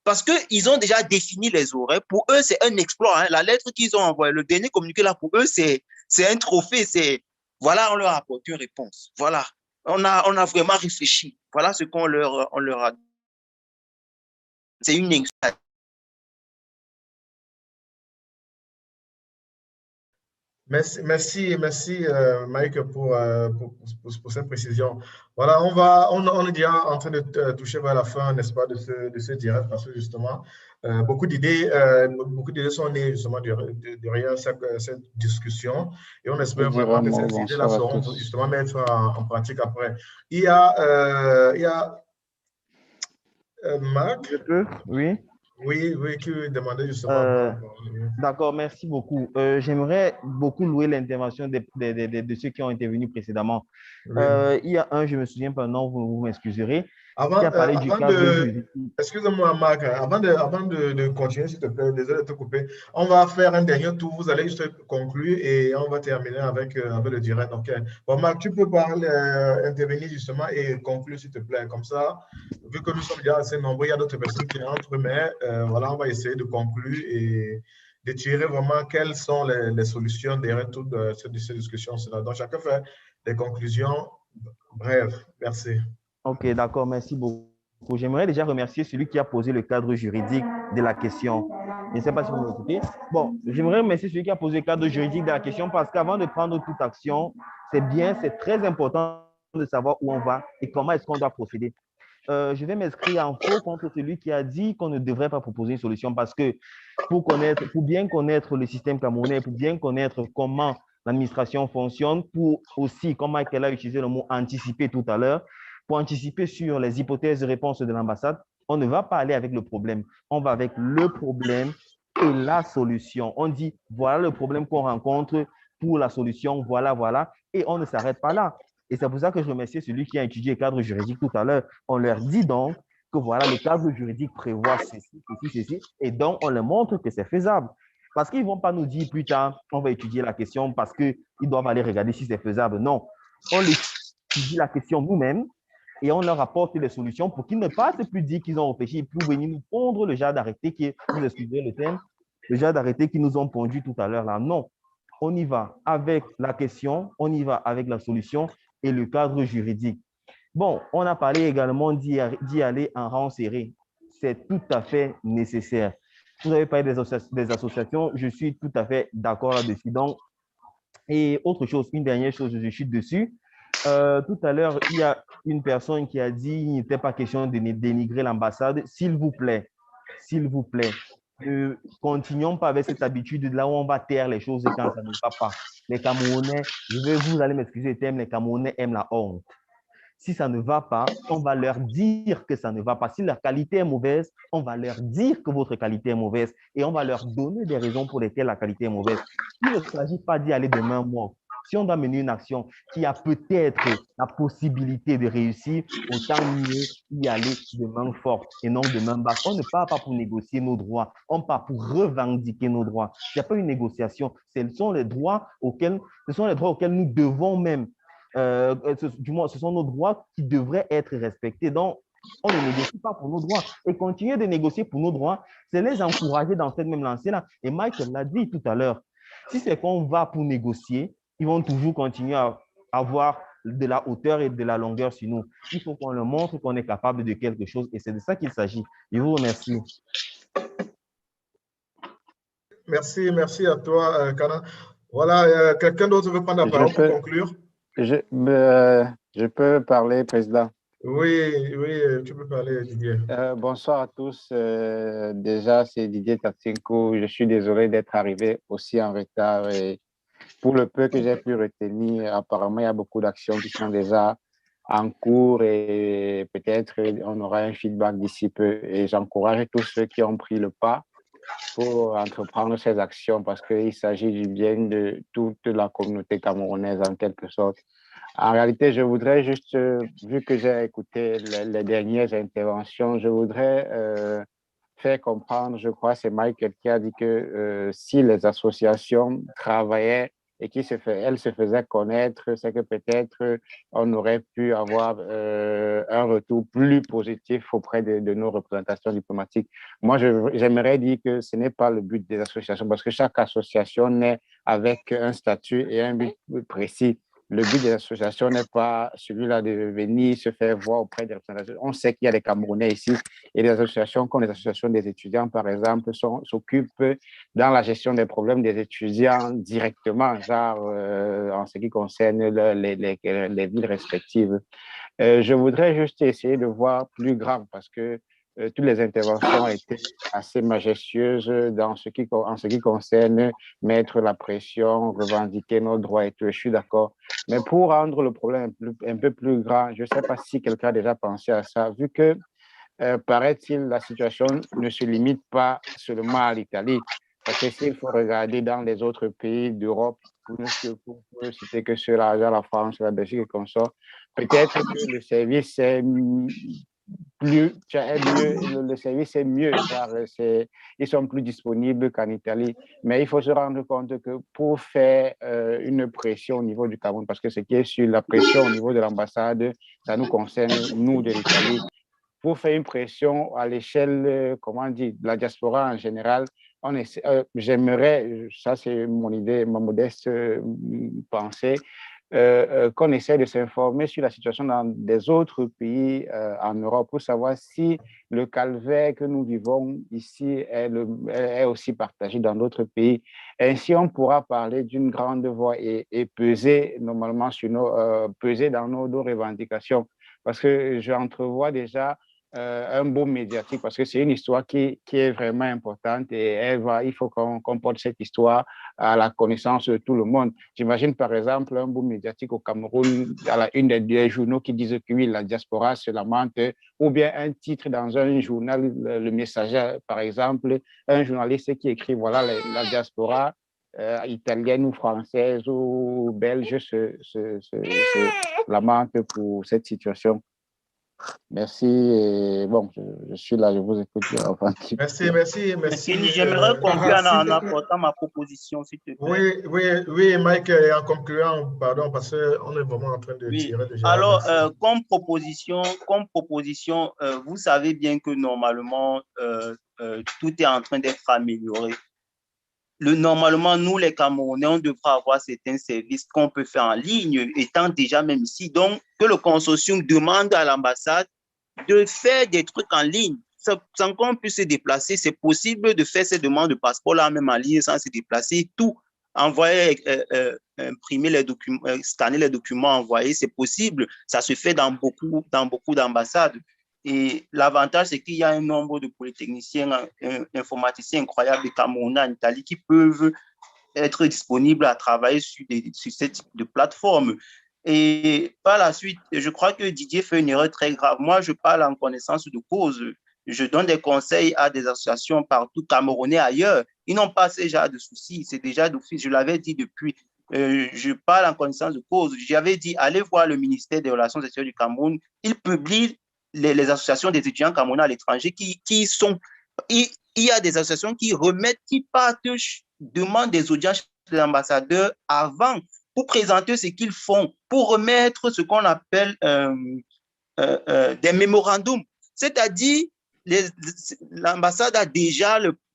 Parce qu'ils ont déjà défini les horaires. Pour eux, c'est un exploit. Hein. La lettre qu'ils ont envoyée, le dernier communiqué là, pour eux, c'est un trophée. Voilà, on leur a apporté une réponse. Voilà. On a vraiment réfléchi. Voilà ce qu'on leur a dit. C'est une négociation. Merci, Mike, pour cette précision. Voilà, on est déjà en train de toucher vers la fin, n'est-ce pas, de ce direct, parce que justement, beaucoup d'idées sont nées justement derrière cette discussion, et on espère vraiment que ces idées-là seront justement mettre en pratique après. Il y a Marc. Je peux? Oui. Oui, qui demandait justement. D'accord, merci beaucoup. J'aimerais beaucoup louer l'intervention de ceux qui ont intervenu précédemment. Oui. Il y a un, je ne me souviens pas, non, vous m'excuserez, qui a parlé du cadre juridique. Excusez-moi, Marc, avant de continuer, s'il te plaît, désolé de te couper, on va faire un dernier tour, vous allez juste conclure et on va terminer avec le direct. Donc, bon, Marc, tu peux intervenir justement et conclure, s'il te plaît, comme ça, vu que nous sommes déjà assez nombreux, il y a d'autres personnes qui entrent, mais voilà, on va essayer de conclure et de tirer vraiment quelles sont les solutions derrière toutes ces discussions-là. Donc, chacun fait des conclusions brèves. Merci. Ok, d'accord, merci beaucoup. J'aimerais déjà remercier celui qui a posé le cadre juridique de la question. Je ne sais pas si vous m'écoutez. Bon, j'aimerais remercier celui qui a posé le cadre juridique de la question parce qu'avant de prendre toute action, c'est très important de savoir où on va et comment est-ce qu'on doit procéder. Je vais m'inscrire en faux contre celui qui a dit qu'on ne devrait pas proposer une solution parce que pour bien connaître le système camerounais, pour bien connaître comment l'administration fonctionne, pour aussi, comme Michael a utilisé le mot anticiper tout à l'heure, pour anticiper sur les hypothèses de réponse de l'ambassade, on ne va pas aller avec le problème. On va avec le problème et la solution. On dit, voilà le problème qu'on rencontre pour la solution, voilà, et on ne s'arrête pas là. Et c'est pour ça que je remercie celui qui a étudié le cadre juridique tout à l'heure. On leur dit donc que voilà, le cadre juridique prévoit ceci, et donc on leur montre que c'est faisable. Parce qu'ils ne vont pas nous dire plus tard, on va étudier la question parce qu'ils doivent aller regarder si c'est faisable. Non, on étudie la question nous-mêmes et on leur apporte les solutions pour qu'ils ne passent plus dire qu'ils ont réfléchi pour venir nous pondre le genre d'arrêté qui est, vous excusez le terme, le genre d'arrêté qui nous ont pondu tout à l'heure là. Non, on y va avec la question, on y va avec la solution et le cadre juridique. Bon, on a parlé également d'y aller en rang serré. C'est tout à fait nécessaire. Vous avez parlé des associations, je suis tout à fait d'accord là-dessus. Donc, et autre chose, une dernière chose, je suis dessus. Tout à l'heure, il y a une personne qui a dit qu'il n'était pas question de dénigrer l'ambassade. S'il vous plaît, ne continuons pas avec cette habitude là où on va taire les choses quand ça ne va pas. Les Camerounais, vous allez m'excuser le terme, les Camerounais aiment la honte. Si ça ne va pas, on va leur dire que ça ne va pas. Si leur qualité est mauvaise, on va leur dire que votre qualité est mauvaise et on va leur donner des raisons pour lesquelles la qualité est mauvaise. Il ne s'agit pas d'y aller de main morte. Si on doit mener une action qui a peut-être la possibilité de réussir, autant mieux y aller de main forte et non de main basse. On ne part pas pour négocier nos droits, on part pour revendiquer nos droits. Il n'y a pas une négociation, ce sont les droits auxquels nous devons même. Du moins, ce sont nos droits qui devraient être respectés. Donc, on ne négocie pas pour nos droits. Et continuer de négocier pour nos droits, c'est les encourager dans cette même lancée-là. Et Mike l'a dit tout à l'heure. Si c'est qu'on va pour négocier, ils vont toujours continuer à avoir de la hauteur et de la longueur sur nous. Il faut qu'on leur montre qu'on est capable de quelque chose. Et c'est de ça qu'il s'agit. Je vous remercie. Merci à toi, Kana. Voilà, quelqu'un d'autre veut prendre la parole pour conclure? Je peux parler, Président. Oui, tu peux parler, Didier. Bonsoir à tous. Déjà, c'est Didier Tatsinko. Je suis désolé d'être arrivé aussi en retard. Et pour le peu que j'ai pu retenir, apparemment, il y a beaucoup d'actions qui sont déjà en cours et peut-être on aura un feedback d'ici peu. Et j'encourage tous ceux qui ont pris le pas pour entreprendre ces actions parce qu'il s'agit du bien de toute la communauté camerounaise en quelque sorte. En réalité, je voudrais juste, vu que j'ai écouté les dernières interventions, je voudrais faire comprendre, je crois, c'est Michael qui a dit que si les associations travaillaient et elles se faisaient connaître, c'est que peut-être on aurait pu avoir un retour plus positif auprès de nos représentations diplomatiques. Moi, j'aimerais dire que ce n'est pas le but des associations parce que chaque association naît avec un statut et un but précis. le but des associations n'est pas celui-là de venir se faire voir auprès des représentants. On sait qu'il y a des Camerounais ici et des associations comme les associations des étudiants, par exemple, s'occupent dans la gestion des problèmes des étudiants directement, genre en ce qui concerne les villes respectives. Je voudrais juste essayer de voir plus grave parce que toutes les interventions étaient assez majestueuses en ce qui concerne mettre la pression, revendiquer nos droits et tout, je suis d'accord. Mais pour rendre le problème un peu plus grand, je ne sais pas si quelqu'un a déjà pensé à ça, vu que, paraît-il, la situation ne se limite pas seulement à l'Italie. Parce que s'il faut regarder dans les autres pays d'Europe, pour ne citer que ceux-là, genre la France, la Belgique et comme ça, peut-être que le service est mieux, le service est mieux, ils sont plus disponibles qu'en Italie. Mais il faut se rendre compte que pour faire une pression au niveau du Cameroun, parce que ce qui est sur la pression au niveau de l'ambassade, ça nous concerne, nous, de l'Italie. Pour faire une pression à l'échelle, comment dire, de la diaspora en général, j'aimerais, ça c'est mon idée, ma modeste pensée, qu'on essaie de s'informer sur la situation dans des autres pays en Europe pour savoir si le calvaire que nous vivons ici est aussi partagé dans d'autres pays. Ainsi, on pourra parler d'une grande voix et peser normalement peser dans nos revendications. Parce que j'entrevois déjà un beau médiatique, parce que c'est une histoire qui est vraiment importante et il faut qu'on porte cette histoire à la connaissance de tout le monde. J'imagine par exemple un beau médiatique au Cameroun, à la une des journaux qui disent que oui, la diaspora se lamente, ou bien un titre dans un journal, Le Messager par exemple, un journaliste qui écrit voilà la diaspora italienne ou française ou belge se lamente pour cette situation. Merci. Et bon, je suis là, je vous écoute. Merci. J'aimerais conclure en apportant ma proposition, s'il te plaît. Oui, Mike, en concluant, pardon, parce qu'on est vraiment en train de tirer déjà. Alors, comme proposition, vous savez bien que normalement, tout est en train d'être amélioré. Normalement, nous, les Camerounais, on devra avoir certains services qu'on peut faire en ligne, étant déjà même ici. Donc, que le consortium demande à l'ambassade de faire des trucs en ligne, sans qu'on puisse se déplacer. C'est possible de faire ces demandes de passeport-là, même en ligne, sans se déplacer. Tout, envoyer, imprimer les documents, scanner les documents, envoyer, c'est possible. Ça se fait dans beaucoup d'ambassades. Et l'avantage, c'est qu'il y a un nombre de polytechniciens, informaticiens incroyables des Camerounais en Italie qui peuvent être disponibles à travailler sur ce type de plateforme. Et par la suite, je crois que Didier fait une erreur très grave. Moi, je parle en connaissance de cause. Je donne des conseils à des associations partout, Camerounais ailleurs. Ils n'ont pas ce genre de soucis. C'est déjà d'office. Je l'avais dit depuis. Je parle en connaissance de cause. J'avais dit, allez voir le ministère des Relations extérieures du Cameroun. Il publie les associations des étudiants camerounais à l'étranger qui sont... Il y a des associations qui remettent, qui partent, demandent des audiences de l'ambassadeur avant pour présenter ce qu'ils font, pour remettre ce qu'on appelle des mémorandums. C'est-à-dire, l'ambassade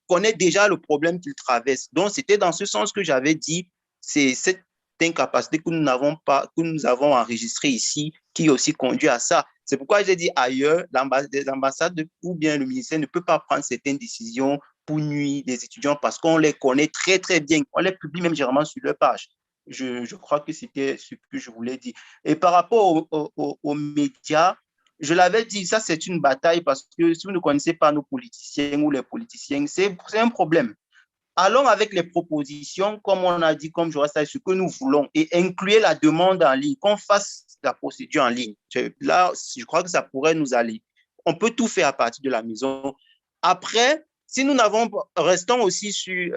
connaît déjà le problème qu'il traverse. Donc, c'était dans ce sens que j'avais dit, c'est cette incapacité que nous avons enregistrée ici qui aussi conduit à ça. C'est pourquoi j'ai dit ailleurs, l'ambassade ou bien le ministère ne peut pas prendre certaines décisions pour nuire les étudiants parce qu'on les connaît très, très bien. On les publie même généralement sur leur page. Je crois que c'était ce que je voulais dire. Et par rapport aux médias, je l'avais dit, ça c'est une bataille parce que si vous ne connaissez pas nos politiciens ou les politiciens, c'est un problème. Allons avec les propositions, comme on a dit, comme je reste ce que nous voulons, et incluer la demande en ligne, qu'on fasse la procédure en ligne. Là, je crois que ça pourrait nous aller. On peut tout faire à partir de la maison. Après, si nous restons aussi sur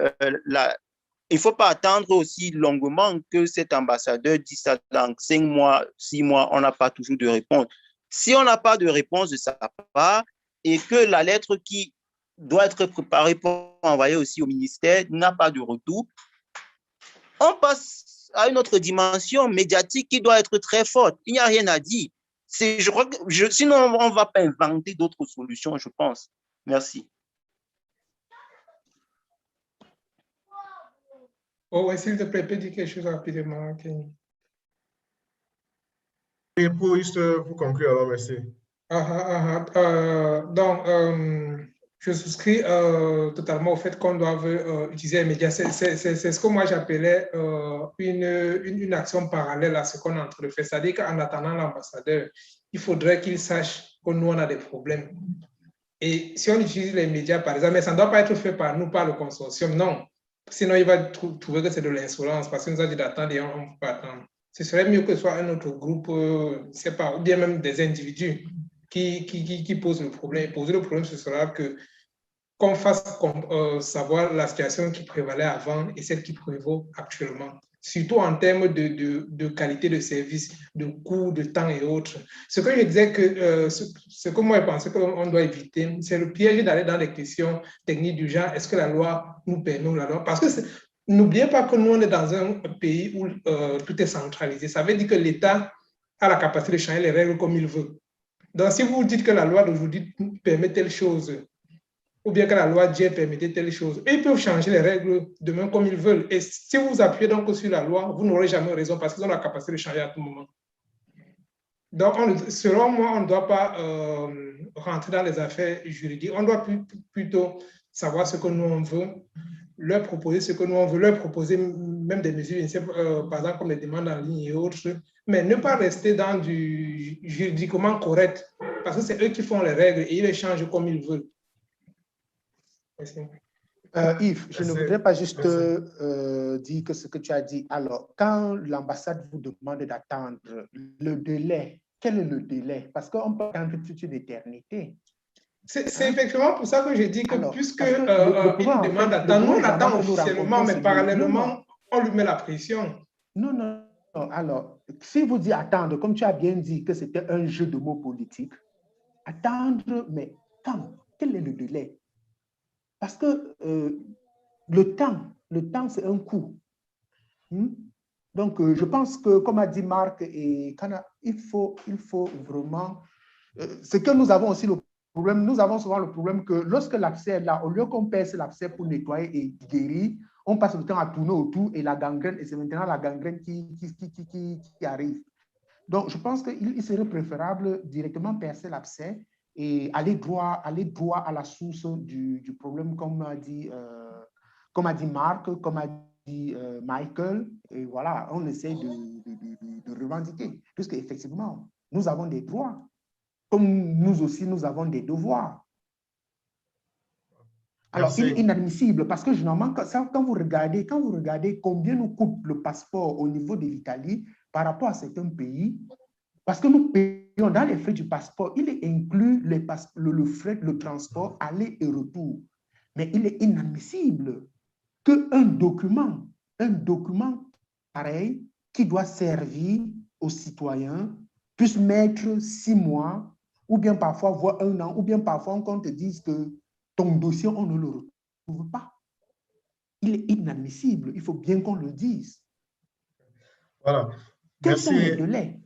il ne faut pas attendre aussi longuement que cet ambassadeur dise ça dans 5 mois, 6 mois, on n'a pas toujours de réponse. Si on n'a pas de réponse de sa part et que la lettre qui doit être préparée pour envoyer aussi au ministère n'a pas de retour, on passe à une autre dimension médiatique qui doit être très forte. Il n'y a rien à dire. Je crois que sinon, on ne va pas inventer d'autres solutions, je pense. Merci. Oh, ouais, s'il te plaît, peux dire quelque chose rapidement. Okay. Et pour juste pour conclure, alors merci. Donc, je souscris totalement au fait qu'on doive utiliser les médias. C'est ce que moi j'appelais une action parallèle à ce qu'on est en train de faire. C'est-à-dire qu'en attendant l'ambassadeur, il faudrait qu'il sache que nous, on a des problèmes. Et si on utilise les médias, par exemple, mais ça ne doit pas être fait par nous, par le consortium, non. Sinon, il va trouver que c'est de l'insolence parce qu'il nous a dit d'attendre et on ne peut pas attendre. Ce serait mieux que ce soit un autre groupe, je ne sais pas, ou bien même des individus qui posent le problème. Poser le problème, ce sera qu'on fasse savoir la situation qui prévalait avant et celle qui prévaut actuellement, surtout en termes de qualité de service, de coût, de temps et autres. Ce que je disais que ce que moi je pensais qu'on doit éviter, c'est le piège d'aller dans des questions techniques du genre est-ce que la loi nous permet ou la loi, parce que n'oubliez pas que nous on est dans un pays où tout est centralisé. Ça veut dire que l'État a la capacité de changer les règles comme il veut. Donc si vous dites que la loi d'aujourd'hui permet telle chose, ou bien que la loi d'hier permettait telle chose. Et ils peuvent changer les règles demain comme ils veulent. Et si vous appuyez donc sur la loi, vous n'aurez jamais raison parce qu'ils ont la capacité de changer à tout moment. Donc, selon moi, on ne doit pas rentrer dans les affaires juridiques. On doit plutôt savoir ce que nous on veut, leur proposer ce que nous on veut, leur proposer même des mesures, par exemple comme les demandes en ligne et autres, mais ne pas rester dans du juridiquement correct parce que c'est eux qui font les règles et ils les changent comme ils veulent. Yves, je ne voudrais pas juste dire que ce que tu as dit. Alors, quand l'ambassade vous demande d'attendre le délai, quel est le délai? Parce qu'on peut attendre toute une éternité. C'est effectivement pour ça que j'ai dit que puisque il demande d'attendre, nous on attend officiellement, mais parallèlement, on lui met la pression. Non, non, non. Alors, si vous dites attendre, comme tu as bien dit que c'était un jeu de mots politique, attendre, mais quand? Quel est le délai? Parce que le temps, c'est un coût. Donc, je pense que, comme a dit Marc et Kana, il faut vraiment... c'est que nous avons aussi le problème, nous avons souvent le problème que lorsque l'abcès est là, au lieu qu'on pèse l'abcès pour nettoyer et guérir, on passe le temps à tourner autour et la gangrène, et c'est maintenant la gangrène qui arrive. Donc, je pense qu'il serait préférable directement percer l'abcès et aller droit à la source du problème, comme a dit Marc, comme a dit Michael, et voilà, on essaie de revendiquer, puisque effectivement, nous avons des droits, comme nous aussi, nous avons des devoirs. Alors, il est inadmissible, parce que généralement, quand vous regardez combien nous coûte le passeport au niveau de l'Italie par rapport à certains pays, parce que nous payons dans les frais du passeport, il est inclus le frais, le transport, aller et retour. Mais il est inadmissible qu'un document pareil, qui doit servir aux citoyens, puisse mettre 6 mois, ou bien parfois voire 1 an, ou bien parfois qu'on te dise que ton dossier, on ne le retrouve pas. Il est inadmissible, il faut bien qu'on le dise. Voilà. Quels sont les délais?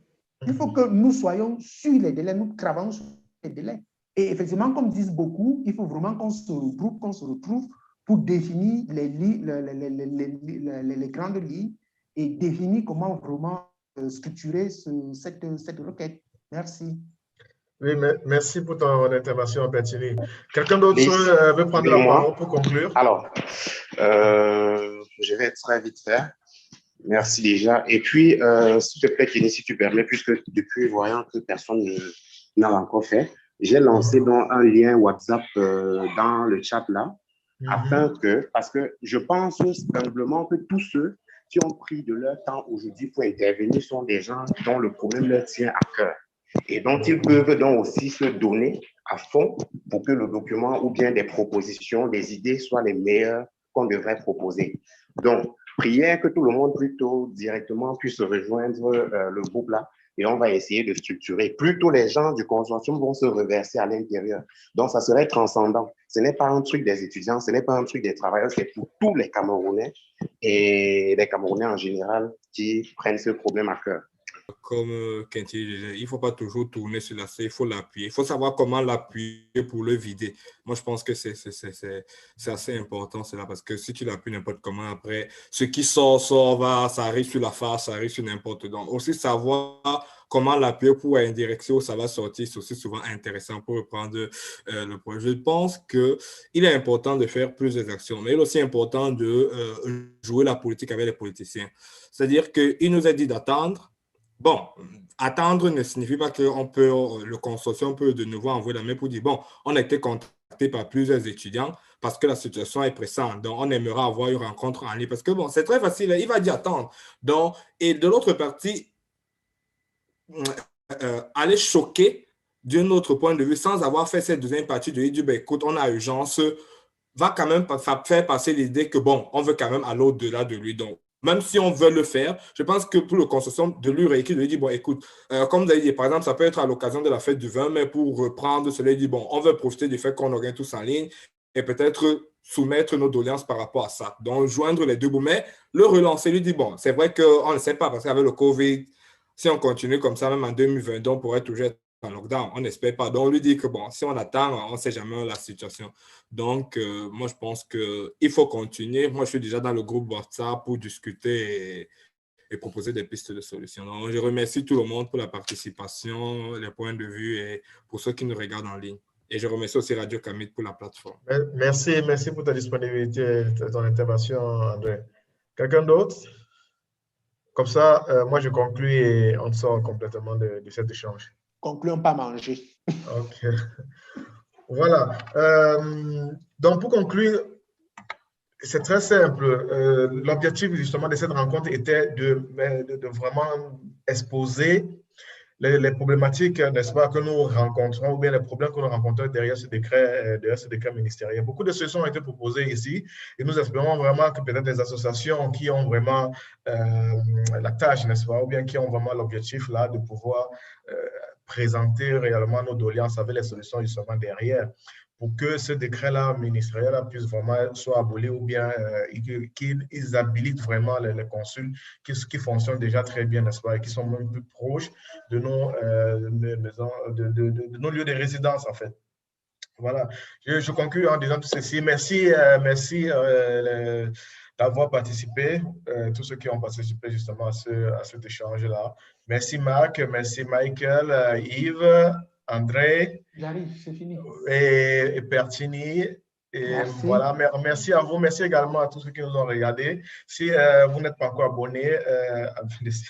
Il faut que nous soyons sur les délais, nous travaillons sur les délais. Et effectivement, comme disent beaucoup, il faut vraiment qu'on se retrouve pour définir les grandes lignes et définir comment vraiment structurer cette requête. Merci. Oui, merci pour ton intervention, Bertini. Quelqu'un d'autre veut prendre la parole pour conclure? Alors, je vais être très vite fait. Merci déjà. Et puis, s'il te plaît, Kenny, si tu permets, puisque depuis, voyant que personne n'a encore fait, j'ai lancé donc un lien WhatsApp dans le chat là, afin que, parce que je pense simplement que tous ceux qui ont pris de leur temps aujourd'hui pour intervenir sont des gens dont le problème leur tient à cœur et dont ils peuvent donc aussi se donner à fond pour que le document ou bien des propositions, des idées soient les meilleures qu'on devrait proposer. Donc, prière que tout le monde plutôt directement puisse rejoindre le groupe là et on va essayer de structurer. Plutôt les gens du consortium vont se reverser à l'intérieur. Donc, ça serait transcendant. Ce n'est pas un truc des étudiants, ce n'est pas un truc des travailleurs, c'est pour tous les Camerounais et les Camerounais en général qui prennent ce problème à cœur. Comme Kenty disait, il ne faut pas toujours tourner sur la C, il faut l'appuyer. Il faut savoir comment l'appuyer pour le vider. Moi, je pense que c'est assez important, cela, parce que si tu l'appuies n'importe comment, après, ce qui sort, ça arrive sur la face, ça arrive sur n'importe quoi. Donc, aussi savoir comment l'appuyer pour une direction où ça va sortir, c'est aussi souvent intéressant pour reprendre le projet. Je pense qu'il est important de faire plusieurs actions, mais il est aussi important de jouer la politique avec les politiciens. C'est-à-dire qu'il nous a dit d'attendre. Bon, attendre ne signifie pas que le consortium peut de nouveau envoyer la main pour dire, bon, on a été contacté par plusieurs étudiants parce que la situation est pressante. Donc, on aimerait avoir une rencontre en ligne. Parce que, bon, c'est très facile. Il va dire attendre. Donc, et de l'autre partie, aller choquer d'un autre point de vue sans avoir fait cette deuxième partie de dire, ben, écoute, on a urgence, va quand même faire passer l'idée que, bon, on veut quand même aller au-delà de lui. Donc, même si on veut le faire, je pense que pour le consortium de lui réécrire, de lui dire, bon, écoute, comme vous avez dit, par exemple, ça peut être à l'occasion de la fête du vin, mais pour reprendre cela, il dit, bon, on veut profiter du fait qu'on organise tous en ligne et peut-être soumettre nos doléances par rapport à ça. Donc, joindre les deux bouts, mais le relancer, lui dit, bon, c'est vrai qu'on ne sait pas, parce qu'avec le COVID, si on continue comme ça, même en 2022, on pourrait toujours être en lockdown. On n'espère pas. Donc, on lui dit que, bon, si on attend, on ne sait jamais la situation. Donc, moi, je pense qu'il faut continuer. Moi, je suis déjà dans le groupe WhatsApp pour discuter et proposer des pistes de solutions. Donc, je remercie tout le monde pour la participation, les points de vue et pour ceux qui nous regardent en ligne. Et je remercie aussi Radio Kamit pour la plateforme. Merci pour ta disponibilité et ton intervention, André. Quelqu'un d'autre? Comme ça, moi, je conclue et on sort complètement de cet échange. Concluons par manger. OK. Voilà. Donc, pour conclure, c'est très simple. L'objectif, justement, de cette rencontre était de vraiment exposer les problématiques, n'est-ce pas, que nous rencontrons, ou bien les problèmes que nous rencontrons derrière ce décret ministériel. Beaucoup de solutions ont été proposées ici, et nous espérons vraiment que peut-être les associations qui ont vraiment la tâche, n'est-ce pas, ou bien qui ont vraiment l'objectif là de pouvoir présenter réellement nos doléances avec les solutions justement derrière, pour que ce décret-là ministériel puisse vraiment soit aboli ou bien qu'ils habilitent vraiment les consuls qui fonctionnent déjà très bien, n'est-ce pas, et qui sont même plus proches de nos maisons, de nos lieux de résidence, en fait. Voilà. Je conclue en disant tout ceci. Merci d'avoir participé, tous ceux qui ont participé justement à cet échange-là. Merci Marc, merci Michael, Yves, André. J'arrive, c'est fini. Et Pertini. Et merci. Voilà, merci à vous. Merci également à tous ceux qui nous ont regardés. Si vous n'êtes pas encore abonné,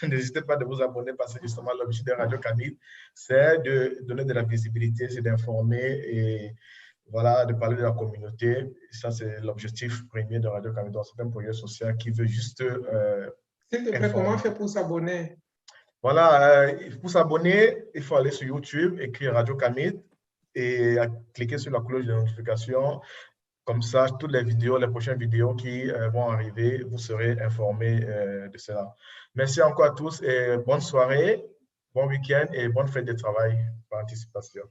n'hésitez pas de vous abonner parce que justement l'objectif de Radio Kamit, c'est de donner de la visibilité, c'est d'informer et voilà, de parler de la communauté. Et ça, c'est l'objectif premier de Radio Kamit. C'est un projet social qui veut juste S'il te plaît, comment on fait pour s'abonner? Voilà, pour s'abonner, il faut aller sur YouTube, écrire Radio Kamit et cliquer sur la cloche de notification. Comme ça, toutes les vidéos, les prochaines vidéos qui vont arriver, vous serez informés de cela. Merci encore à tous et bonne soirée, bon week-end et bonne fête de travail par anticipation.